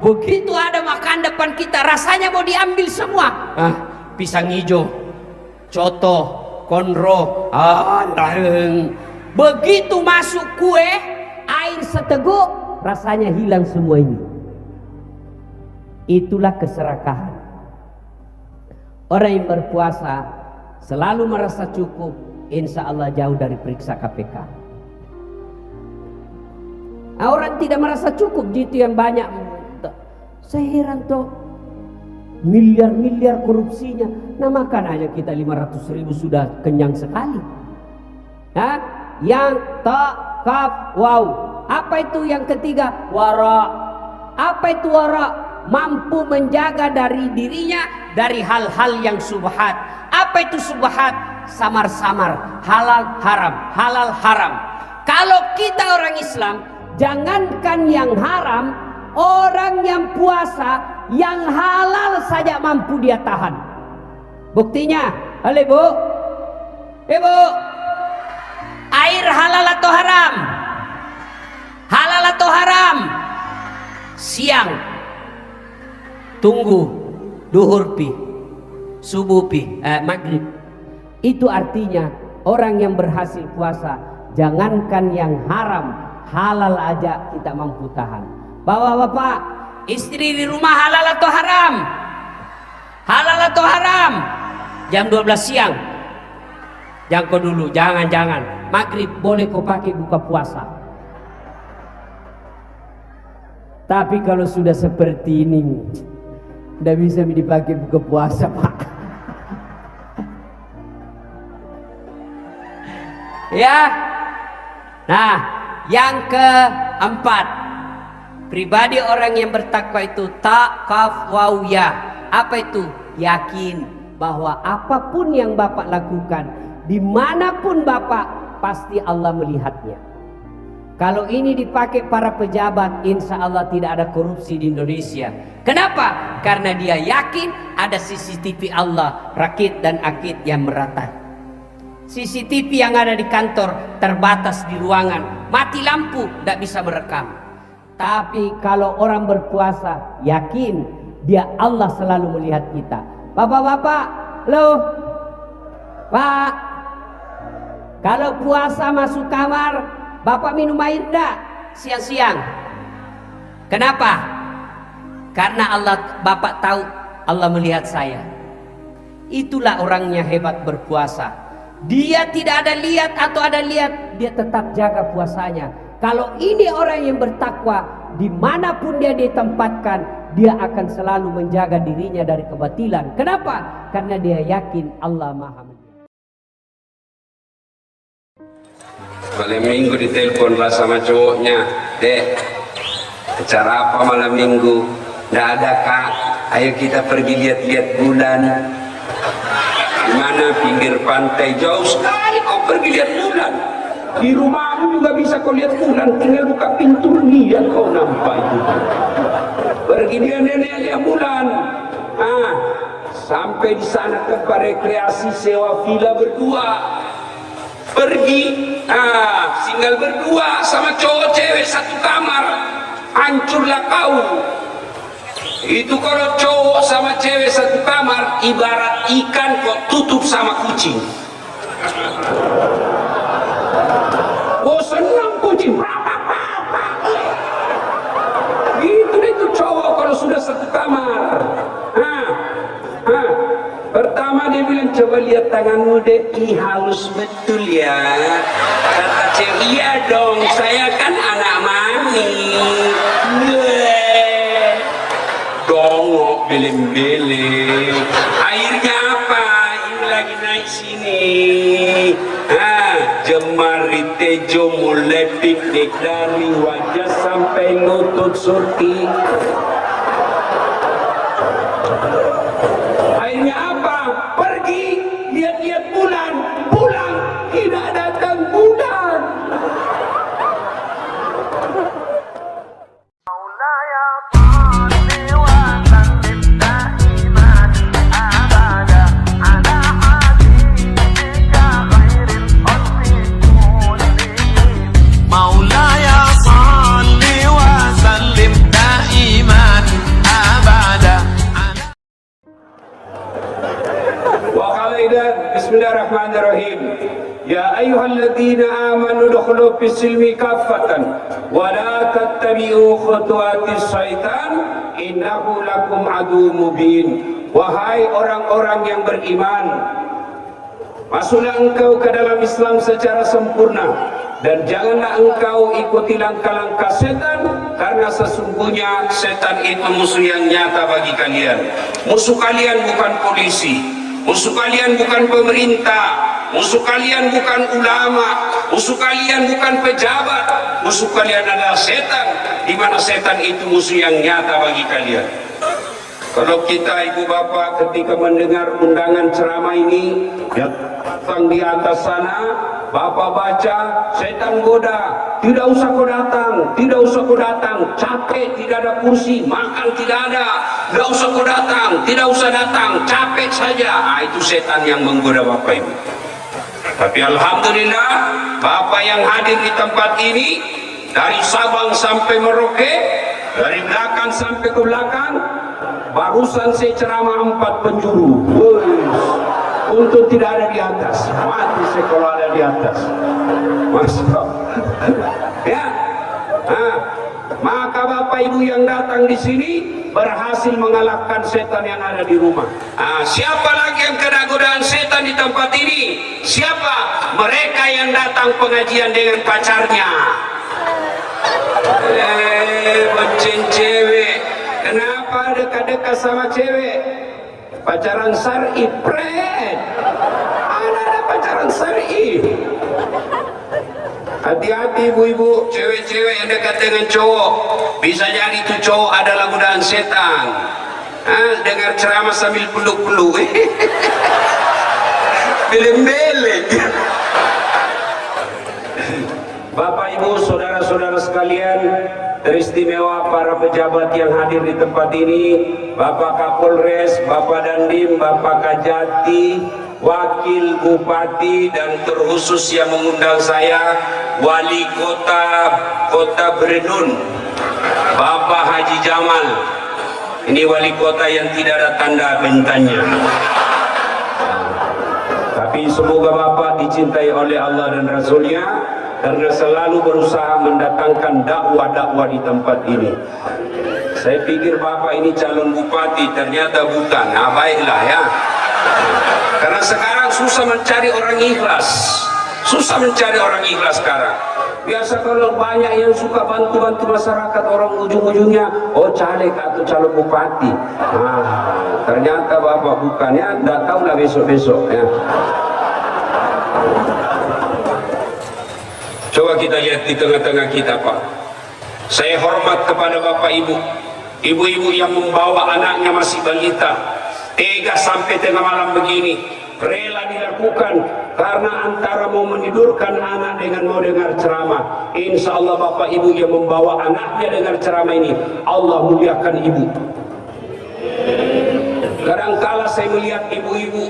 begitu ada makan depan kita rasanya mau diambil semua. Pisang hijau, coto, konro, begitu masuk kue, air seteguk, rasanya hilang semua ini. Itulah keserakahan. Orang yang berpuasa selalu merasa cukup, insya Allah jauh dari periksa KPK. Orang tidak merasa cukup, gitu yang banyak. Saya heran toh, miliar-miliar korupsinya. Nah makan aja kita 500.000 sudah kenyang sekali. Yang takaf, wow, Apa itu yang ketiga? Wara. Apa itu wara? Mampu menjaga dari dirinya dari hal-hal yang subhat. Apa itu subhat? Samar-samar, halal haram, halal haram. Kalau kita orang Islam, jangankan yang haram, orang yang puasa, yang halal saja mampu dia tahan. Buktinya, halo Bu, Ibu, air halal atau haram? Halal atau haram? Siang tunggu duhur pi, subuh pi, maghrib. Itu artinya orang yang berhasil puasa, jangankan yang haram, halal aja kita mampu tahan. Bapak-bapak, istri di rumah halal atau haram? Halal atau haram? Jam 12 siang jangkau dulu, jangan maghrib boleh kau pakai buka puasa. Tapi kalau sudah seperti ini, tidak bisa dipakai buka puasa, Pak. Ya. Nah, yang keempat, pribadi orang yang bertakwa itu takawawiyah. Apa itu? Yakin bahwa apapun yang Bapak lakukan, dimanapun Bapak, pasti Allah melihatnya. Kalau ini dipakai para pejabat, insya Allah tidak ada korupsi di Indonesia. Kenapa? Karena dia yakin ada CCTV Allah, rakit dan akid yang merata. CCTV yang ada di kantor terbatas di ruangan, mati lampu tidak bisa merekam. Tapi kalau orang berpuasa, yakin dia Allah selalu melihat kita. Bapak-bapak, loh, Pak, kalau puasa masuk kamar, Bapak minum air enggak siang-siang? Kenapa? Karena Bapak tahu Allah melihat saya. Itulah orangnya hebat berpuasa. Dia tidak ada lihat atau ada lihat, dia tetap jaga puasanya. Kalau ini orang yang bertakwa, dimanapun dia ditempatkan, dia akan selalu menjaga dirinya dari kebatilan. Kenapa? Karena dia yakin Allah Maha melihat. Malam minggu ditelepon lah sama cowoknya, Dek, acara apa malam minggu? Nggak ada Kak, ayo kita pergi lihat-lihat bulan. Gimana pinggir pantai? Jauh sekali kau pergi lihat bulan. Di rumahmu juga bisa kau lihat bulan, tinggal buka pintu lihat kau nampak itu. Pergi dia nenek lihat bulan. Sampai di sana tempat rekreasi sewa villa berdua. Pergi, tinggal berdua sama cowok cewek satu kamar, hancurlah kau. Itu kalau cowok sama cewek satu kamar, ibarat ikan kok tutup sama kucing. Oh senang kucing, gitu deh itu cowok kalau sudah satu kamar. Pertama dia bilang, coba lihat tanganmu deh, halus betul ya. Kata cewek, iya dong, saya kan anak mami. Dongok beleng-beleng. Airnya apa? Ini lagi naik sini. Jemari tejo mulai piknik dari wajah sampai lutut surti. Airnya apa? Pergi lihat-lihat bulan, pulang tidak datang bulan. Bismillahirrahmanirrahim. Ya ayyuhalladzina amanu dukhulu fis silmi kaffatan wa la tattabi'u khutuwatis syaitan innahu lakum aduwwum mubin. Wahai orang-orang yang beriman, masuklah engkau ke dalam Islam secara sempurna dan janganlah engkau ikuti langkah-langkah setan, karena sesungguhnya setan itu musuh yang nyata bagi kalian. Musuh kalian bukan polisi, musuh kalian bukan pemerintah, musuh kalian bukan ulama, musuh kalian bukan pejabat, musuh kalian adalah setan, di mana setan itu musuh yang nyata bagi kalian. Kalau kita ibu bapak ketika mendengar undangan ceramah ini, ya datang di atas sana, bapak baca, setan goda, tidak usah kau datang, tidak usah kau datang, capek, tidak ada kursi, makan tidak ada, tidak usah kau datang, tidak usah datang, capek saja. Nah, itu setan yang menggoda bapak ibu. Tapi alhamdulillah, bapak yang hadir di tempat ini, dari Sabang sampai Merauke, dari belakang sampai ke belakang, barusan saya ceramah 4 penjuru. Untuk tidak ada di atas, mati saya kalau ada di atas. Masya ya. Nah, maka bapak ibu yang datang di sini berhasil mengalahkan setan yang ada di rumah. Nah, siapa lagi yang kena godaan setan di tempat ini? Siapa? Mereka yang datang pengajian dengan pacarnya. Bonceng cewek. Kenapa dekat-dekat sama cewek? Pacaran syar'i, pret. Ada pacaran syar'i. Hati-hati ibu-ibu, cewek-cewek yang dekat dengan cowok, bisa jadi itu cowok adalah godaan setan. Dengar ceramah sambil peluk-peluk. Beleng-beleng. Bapak ibu saudara-saudara sekalian, teristimewa para pejabat yang hadir di tempat ini, Bapak Kapolres, Bapak Dandim, Bapak Kajati, Wakil Bupati, dan terkhusus yang mengundang saya, Wali Kota Berenun, Bapak Haji Jamal. Ini wali kota yang tidak ada tanda bentannya. Tapi semoga Bapak dicintai oleh Allah dan Rasulnya, karena selalu berusaha mendatangkan dakwah-dakwah di tempat ini. Saya pikir Bapak ini calon bupati, ternyata bukan. Nah, baiklah ya. Karena sekarang susah mencari orang ikhlas. Susah mencari orang ikhlas sekarang. Biasa kalau banyak yang suka bantu-bantu masyarakat, orang ujung-ujungnya, oh caleg atau calon bupati. Nah, ternyata Bapak bukan ya. Tidak tahulah besok-besok ya. Coba kita lihat di tengah-tengah kita, Pak. Saya hormat kepada Bapak Ibu, ibu-ibu yang membawa anaknya masih balita, tega sampai tengah malam begini, rela dilakukan karena antara mau menidurkan anak dengan mau dengar ceramah. Insya Allah Bapak Ibu yang membawa anaknya dengar ceramah ini, Allah muliakan ibu. Kadangkala saya melihat ibu-ibu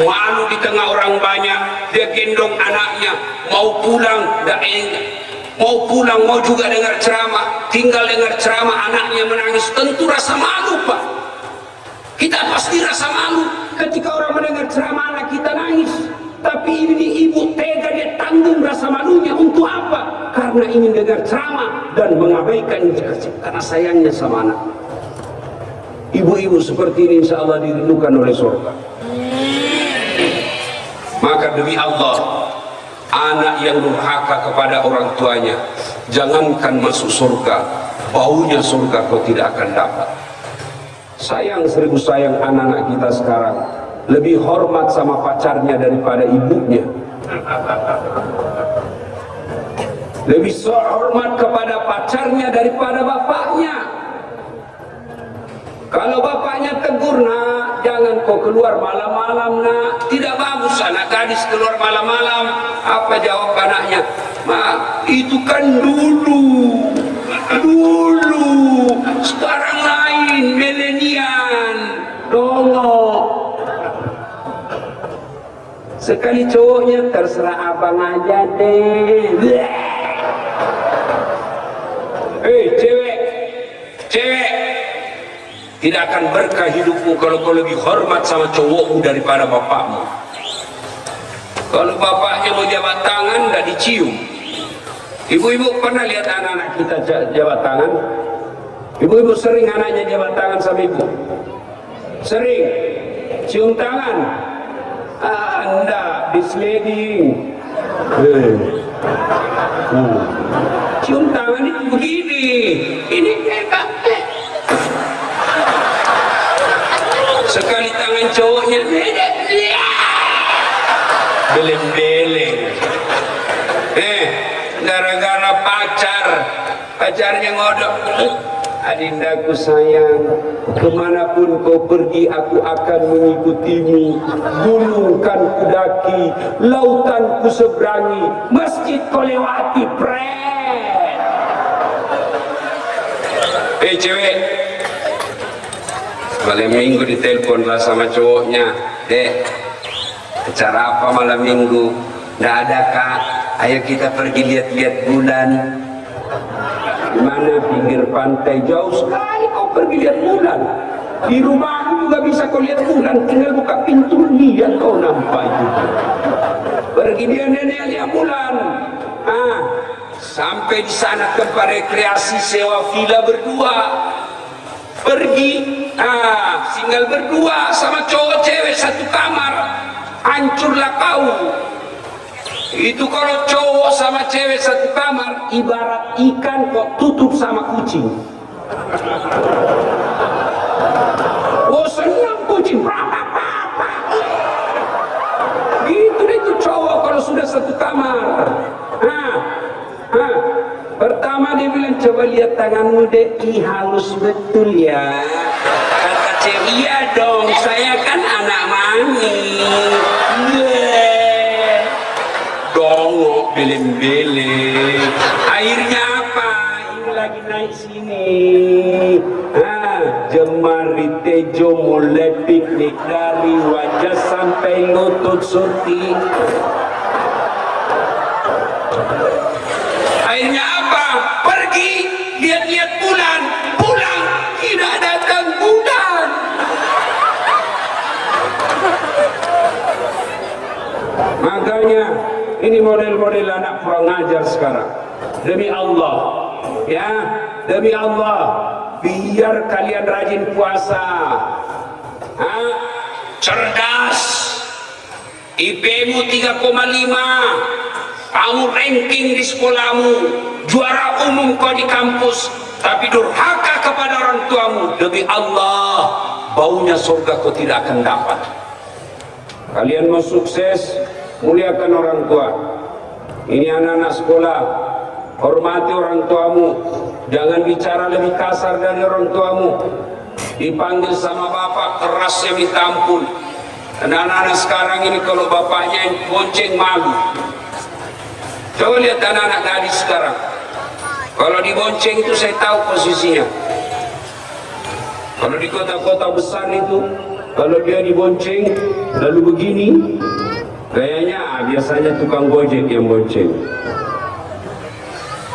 malu di tengah orang banyak, dia gendong anaknya, mau pulang, mau juga dengar ceramah, tinggal dengar ceramah anaknya menangis, tentu rasa malu Pak. Kita pasti rasa malu ketika orang mendengar ceramah anak kita nangis. Tapi ini ibu tega, dia tanggung rasa malunya untuk apa? Karena ingin dengar ceramah dan mengabaikan karena sayangnya sama anak. Ibu-ibu seperti ini insya Allah dirindukan oleh surga. Maka demi Allah, anak yang durhaka kepada orang tuanya, jangankan masuk surga, baunya surga kau tidak akan dapat. Sayang, seribu sayang anak-anak kita sekarang lebih hormat sama pacarnya daripada ibunya, lebih hormat kepada pacarnya daripada bapaknya. Kalau bapaknya tegur, nak jangan kau keluar malam-malam, nak tidak bagus anak gadis keluar malam-malam. Apa jawab anaknya? Ma, itu kan dulu, sekarang lain, milenial, dongok. Sekali cowoknya, terserah abang aja deh. Cewek, tidak akan berkah hidupmu kalau kau lebih hormat sama cowokmu daripada bapakmu. Kalau bapaknya mau jabat tangan, tidak dicium. Ibu-ibu pernah lihat anak-anak kita jabat tangan? Ibu-ibu sering anaknya jabat tangan sama ibu? Sering? Cium tangan? Anda disliding. Cium tangan itu begini. Ini kayak sekali tangan cowoknya beleng-beleng. gara-gara pacarnya ngodok. Adindaku sayang, kemanapun kau pergi aku akan mengikutimu. Gunung kan kudaki, lautan ku seberangi, masjid kau lewati, cewek, malam minggu ditelepon lah sama cowoknya, dek, acara apa malam minggu? Nggak ada kak, ayo kita pergi lihat-lihat bulan. Di mana? Pinggir pantai, jauh sekali kau pergi lihat bulan. Di rumah juga bisa kau lihat bulan, tinggal buka pintu lihat kau nampak itu. Pergi dia nenek lihat bulan. Sampai di sana tempat rekreasi sewa villa berdua. Pergi, tinggal berdua sama cowok cewek satu kamar. Hancurlah kau. Itu kalau cowok sama cewek satu kamar, ibarat ikan kok tutup sama kucing. Oh senang kucing. Gitu deh itu cowok kalau sudah satu kamar. Pertama dia bilang, coba lihat tanganmu dek, halus betul ya. Kata cewek, iya dong, saya kan anak mami. Dongok beleng-beleng. Airnya apa? Ini lagi naik sini. Jemari tejo mulai piknik dari wajah sampai lutut surti. Akhirnya apa? Pergi lihat-lihat bulan, pulang tidak datang bulan. Makanya ini model-model anak kurang ajar sekarang. Demi Allah, ya, demi Allah, biar kalian rajin puasa, cerdas, IP-mu 3,5. Kamu ranking di sekolahmu, juara umum kau di kampus, tapi durhaka kepada orang tuamu. Demi Allah, baunya surga kau tidak akan dapat. Kalian mau sukses, muliakan orang tua. Ini anak-anak sekolah, hormati orang tuamu. Jangan bicara lebih kasar dari orang tuamu. Dipanggil sama bapak, kerasnya minta ampun. Dan anak-anak sekarang ini kalau bapaknya yang bonceng malu. Coba lihat anak-anak gadis sekarang. Kalau dibonceng itu saya tahu posisinya. Kalau di kota-kota besar itu, kalau dia dibonceng lalu begini, kayaknya biasanya tukang gojek yang bonceng.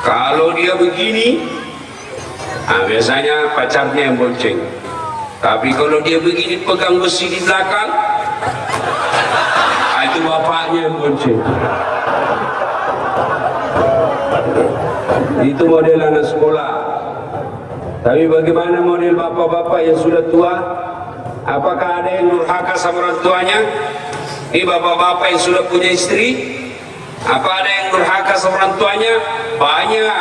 Kalau dia begini, biasanya pacarnya yang bonceng. Tapi kalau dia begini pegang besi di belakang, itu bapaknya yang bonceng. Itu model anak sekolah. Tapi bagaimana model bapak-bapak yang sudah tua? Apakah ada yang durhaka sama orang tuanya? Ini bapak-bapak yang sudah punya istri, apa ada yang durhaka sama orang tuanya? Banyak.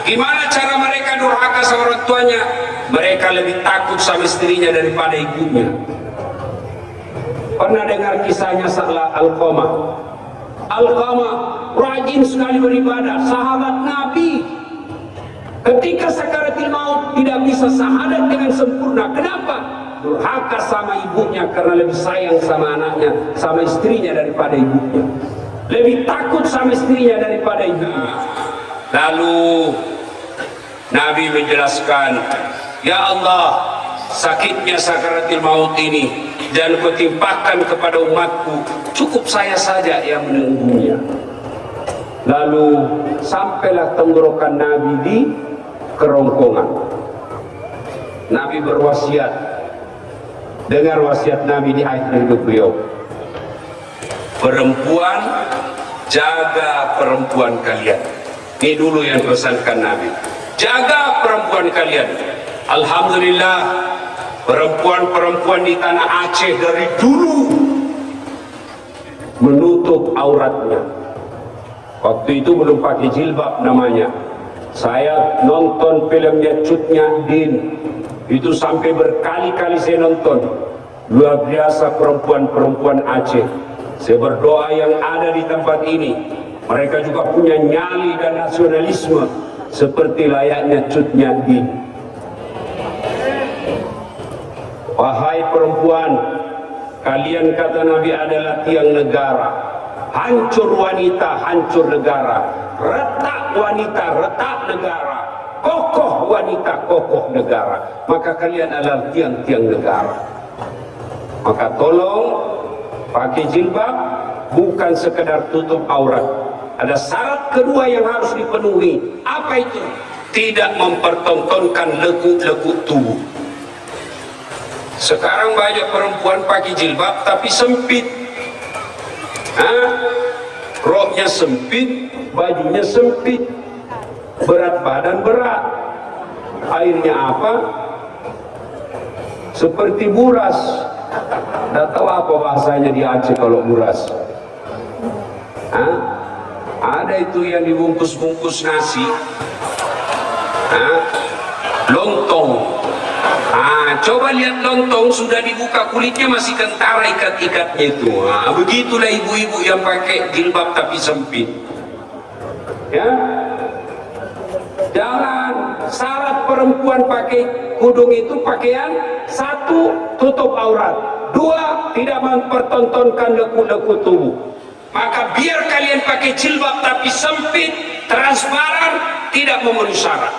Gimana cara mereka durhaka sama orang tuanya? Mereka lebih takut sama istrinya daripada ibunya. Pernah dengar kisahnya Alqamah? Alqamah rajin sekali beribadah, sahabat Nabi. Ketika sakaratul maut tidak bisa syahadat dengan sempurna. Kenapa? Durhaka sama ibunya karena lebih sayang sama anaknya, sama istrinya daripada ibunya. Lebih takut sama istrinya daripada ibunya. Lalu Nabi menjelaskan, ya Allah, sakitnya sakaratul maut ini dan kau timpakan kepada umatku, cukup saya saja yang menunggunya. Lalu sampailah tenggorokan Nabi di kerongkongan. Nabi berwasiat, dengar wasiat Nabi di akhir hidup beliau, perempuan, jaga perempuan kalian. Ini dulu yang pesankan Nabi, jaga perempuan kalian. Alhamdulillah, perempuan-perempuan di tanah Aceh dari dulu menutup auratnya. Waktu itu belum pakai jilbab namanya. Saya nonton filmnya Cut Nyak Din, itu sampai berkali-kali saya nonton. Luar biasa perempuan-perempuan Aceh. Saya berdoa yang ada di tempat ini, Mereka juga punya nyali dan nasionalisme seperti layaknya Cut Nyak Dien. Wahai perempuan, kalian kata Nabi adalah tiang negara. Hancur wanita, hancur negara. Retak wanita, retak negara. Kokoh wanita, kokoh negara. Maka kalian adalah tiang-tiang negara. Maka tolong pakai jilbab, bukan sekedar tutup aurat. Ada syarat kedua yang harus dipenuhi. Apa itu? Tidak mempertontonkan lekuk-lekuk tubuh. Sekarang banyak perempuan pakai jilbab tapi sempit. Roknya sempit, bajunya sempit, berat badan berat. Akhirnya apa? Seperti buras. Tidak tahu apa bahasanya di Aceh kalau buras. Ada itu yang dibungkus-bungkus nasi, lontong. Coba lihat lontong sudah dibuka kulitnya masih kentara ikat-ikatnya itu. Begitulah ibu-ibu yang pakai jilbab tapi sempit. Ya, jangan. Syarat perempuan pakai kudung itu pakaian: satu, tutup aurat; dua, tidak mempertontonkan lekuk-lekuk tubuh. Maka biar kalian pakai jilbab tapi sempit, transparan, tidak memenuhi syarat.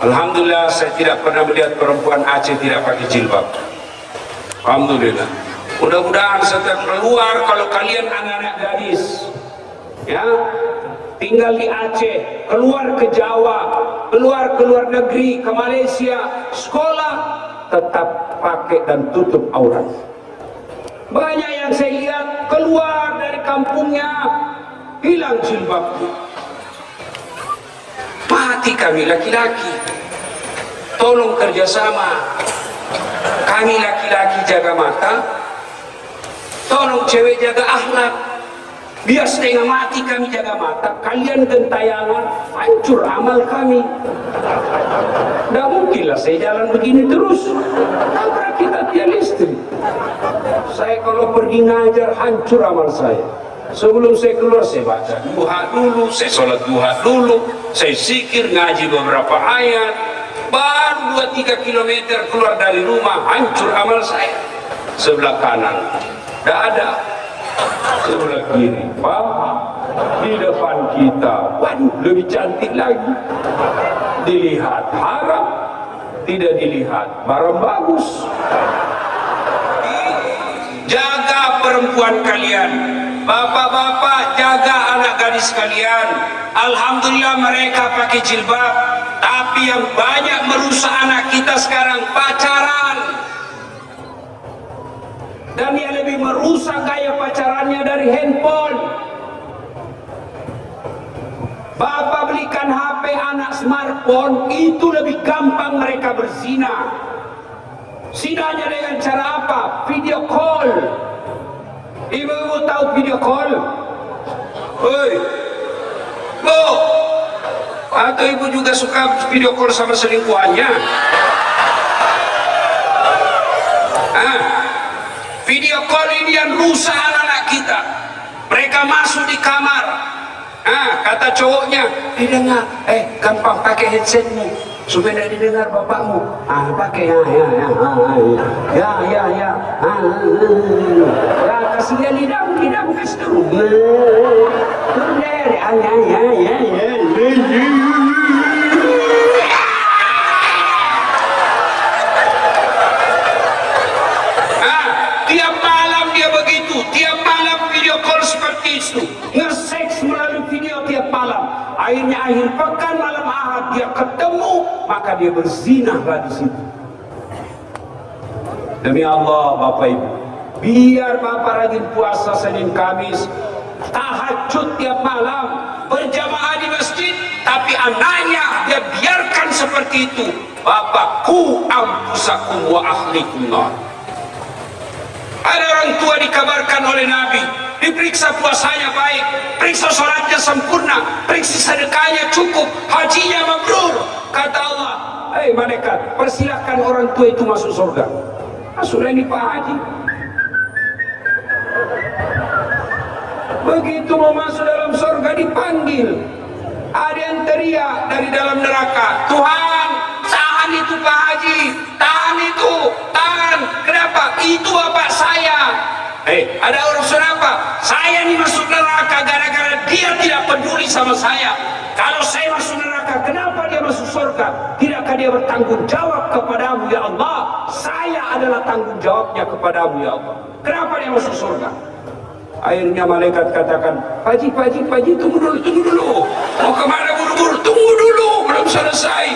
Alhamdulillah, saya tidak pernah melihat perempuan Aceh tidak pakai jilbab. Alhamdulillah. Mudah-mudahan setelah keluar, kalau kalian anak-anak gadis, ya, tinggal di Aceh, keluar ke Jawa, keluar ke luar negeri, ke Malaysia, sekolah, tetap pakai dan tutup aurat. Banyak yang saya lihat keluar dari kampungnya hilang jilbabnya. Mati kami laki-laki, tolong kerjasama. Kami laki-laki jaga mata, tolong cewek jaga akhlak. Biar setengah mati kami jaga mata, kalian gentayangan, hancur amal kami. Tidak mungkinlah saya jalan begini terus. Tabrak kita tiang listrik. Saya kalau pergi ngajar, hancur amal saya. Sebelum saya keluar, saya baca duha dulu, saya sholat duha dulu, saya zikir, ngaji beberapa ayat. Baru 2-3 kilometer keluar dari rumah, hancur amal saya. Sebelah kanan tidak ada, sebelah kiri paha, di depan kita, waduh, lebih cantik lagi. Dilihat haram, tidak dilihat barang bagus. Jaga perempuan kalian, bapak-bapak, jaga anak gadis kalian. Alhamdulillah mereka pakai jilbab, tapi yang banyak merusak anak kita sekarang pacaran. Dan yang lebih merusak gaya pacarannya dari handphone. Bapak belikan HP anak smartphone, itu lebih gampang mereka berzina. Zinanya dengan cara apa? Video call. Ibu-ibu tahu video call? Hoi, Bu, atau ibu juga suka video call sama selingkuhannya? Video call ini yang rusak anak-anak kita. Mereka masuk di kamar, kata cowoknya, didengar, gampang pakai headsetmu supaya tidak didengar bapakmu. Pakai ya, kasih dia lidahmu kasih terus. Tiap malam dia begitu, tiap malam video call seperti itu, nge-seks melalui video tiap malam. Akhirnya akhir pekan malam Ahad dia ketemu, maka dia berzinahlah di situ. Demi Allah Bapak Ibu, biar Bapak rajin puasa Senin Kamis, tahajud tiap malam, berjamaah di masjid, tapi anaknya dia biarkan seperti itu. Bapak, ku ampusakum wa ahlikum nar. Ada orang tua dikabarkan oleh Nabi, diperiksa puasanya baik, periksa sholatnya sempurna, periksa sedekahnya cukup, hajinya mabrur. Kata Allah, malaikat, persilahkan orang tua itu masuk surga. Masuklah ini Pak Haji. Begitu mau masuk dalam surga dipanggil. Ada yang teriak dari dalam neraka, Tuhan, tahan itu Pak Haji, tahan itu, tahan. Kenapa? Itu bapak saya. Ada urusan apa? Saya nih masuk neraka gara-gara dia tidak peduli sama saya. Kalau saya masuk neraka, kenapa dia masuk surga? Tidakkah dia bertanggung jawab kepadamu ya Allah? Saya adalah tanggung jawabnya kepadamu ya Allah. Kenapa dia masuk surga? Akhirnya malaikat katakan, Paji, tunggu dulu. Mau kemana buru-buru? Tunggu dulu, belum selesai.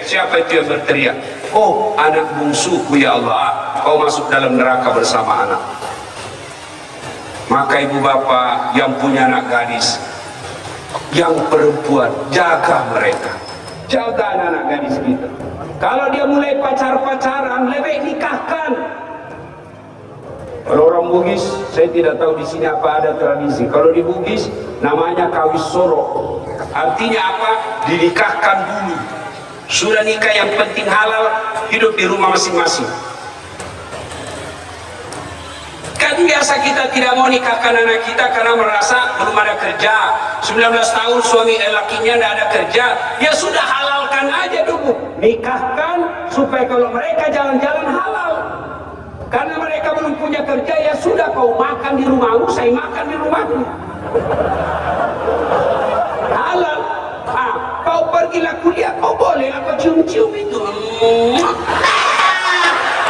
Siapa itu yang berteriak? Oh, anak bungsuku ya Allah, kau masuk dalam neraka bersama anak. Maka ibu bapak yang punya anak gadis, yang perempuan, jaga mereka. Jaga anak-anak gadis kita. Kalau dia mulai pacaran, lebih nikahkan. Kalau orang Bugis, saya tidak tahu di sini apa ada tradisi. Kalau di Bugis namanya kawis soro. Artinya apa? Dinikahkan dulu. Sudah nikah yang penting halal, hidup di rumah masing-masing. Kan biasa kita tidak mau nikahkan anak kita karena merasa belum ada kerja. 19 tahun suami lakinya tidak ada kerja. Ya sudah, halalkan aja dulu. Nikahkan supaya kalau mereka jalan-jalan halal. Karena mereka belum punya kerja, ya sudah, kau makan di rumahmu, saya makan di rumahmu. Halal. Kau pergilah kuliah, kau bolehlah kau cium-cium itu.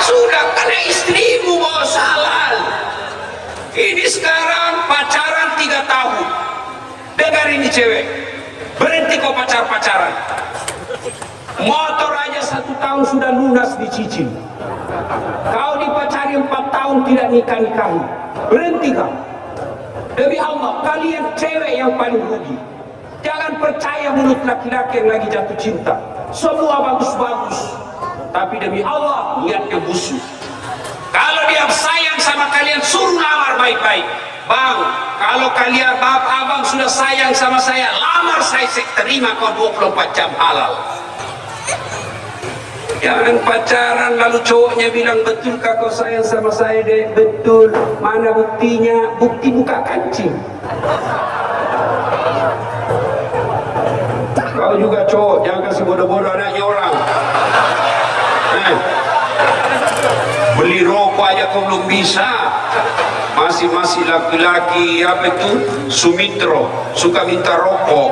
Sudah, karena istrimu mau halal. Ini sekarang pacaran 3 tahun. Dengar ini cewek, berhenti kau pacaran. Motor aja 1 tahun sudah lunas dicicil. Kau dipacari 4 tahun tidak nikah-nikahi. Berhenti kau. Demi Allah, kalian cewek yang paling rugi. Jangan percaya mulut laki-laki yang lagi jatuh cinta. Semua bagus-bagus, tapi demi Allah niatnya busuk. Kalau dia sayang sama kalian, suruh lamar baik-baik. Bang, kalau kalian abang sudah sayang sama saya, lamar saya terima kau 24 jam halal. Jangan pacaran lalu cowoknya bilang, betulkah kau sayang sama saya deh? Betul. Mana buktinya? Bukti buka kancing. Kau juga cowok, jangan kasih bodoh-bodoh anaknya orang. Beli rokok aja kau belum bisa. Masih laki-laki apa itu? Sumitro, suka minta rokok.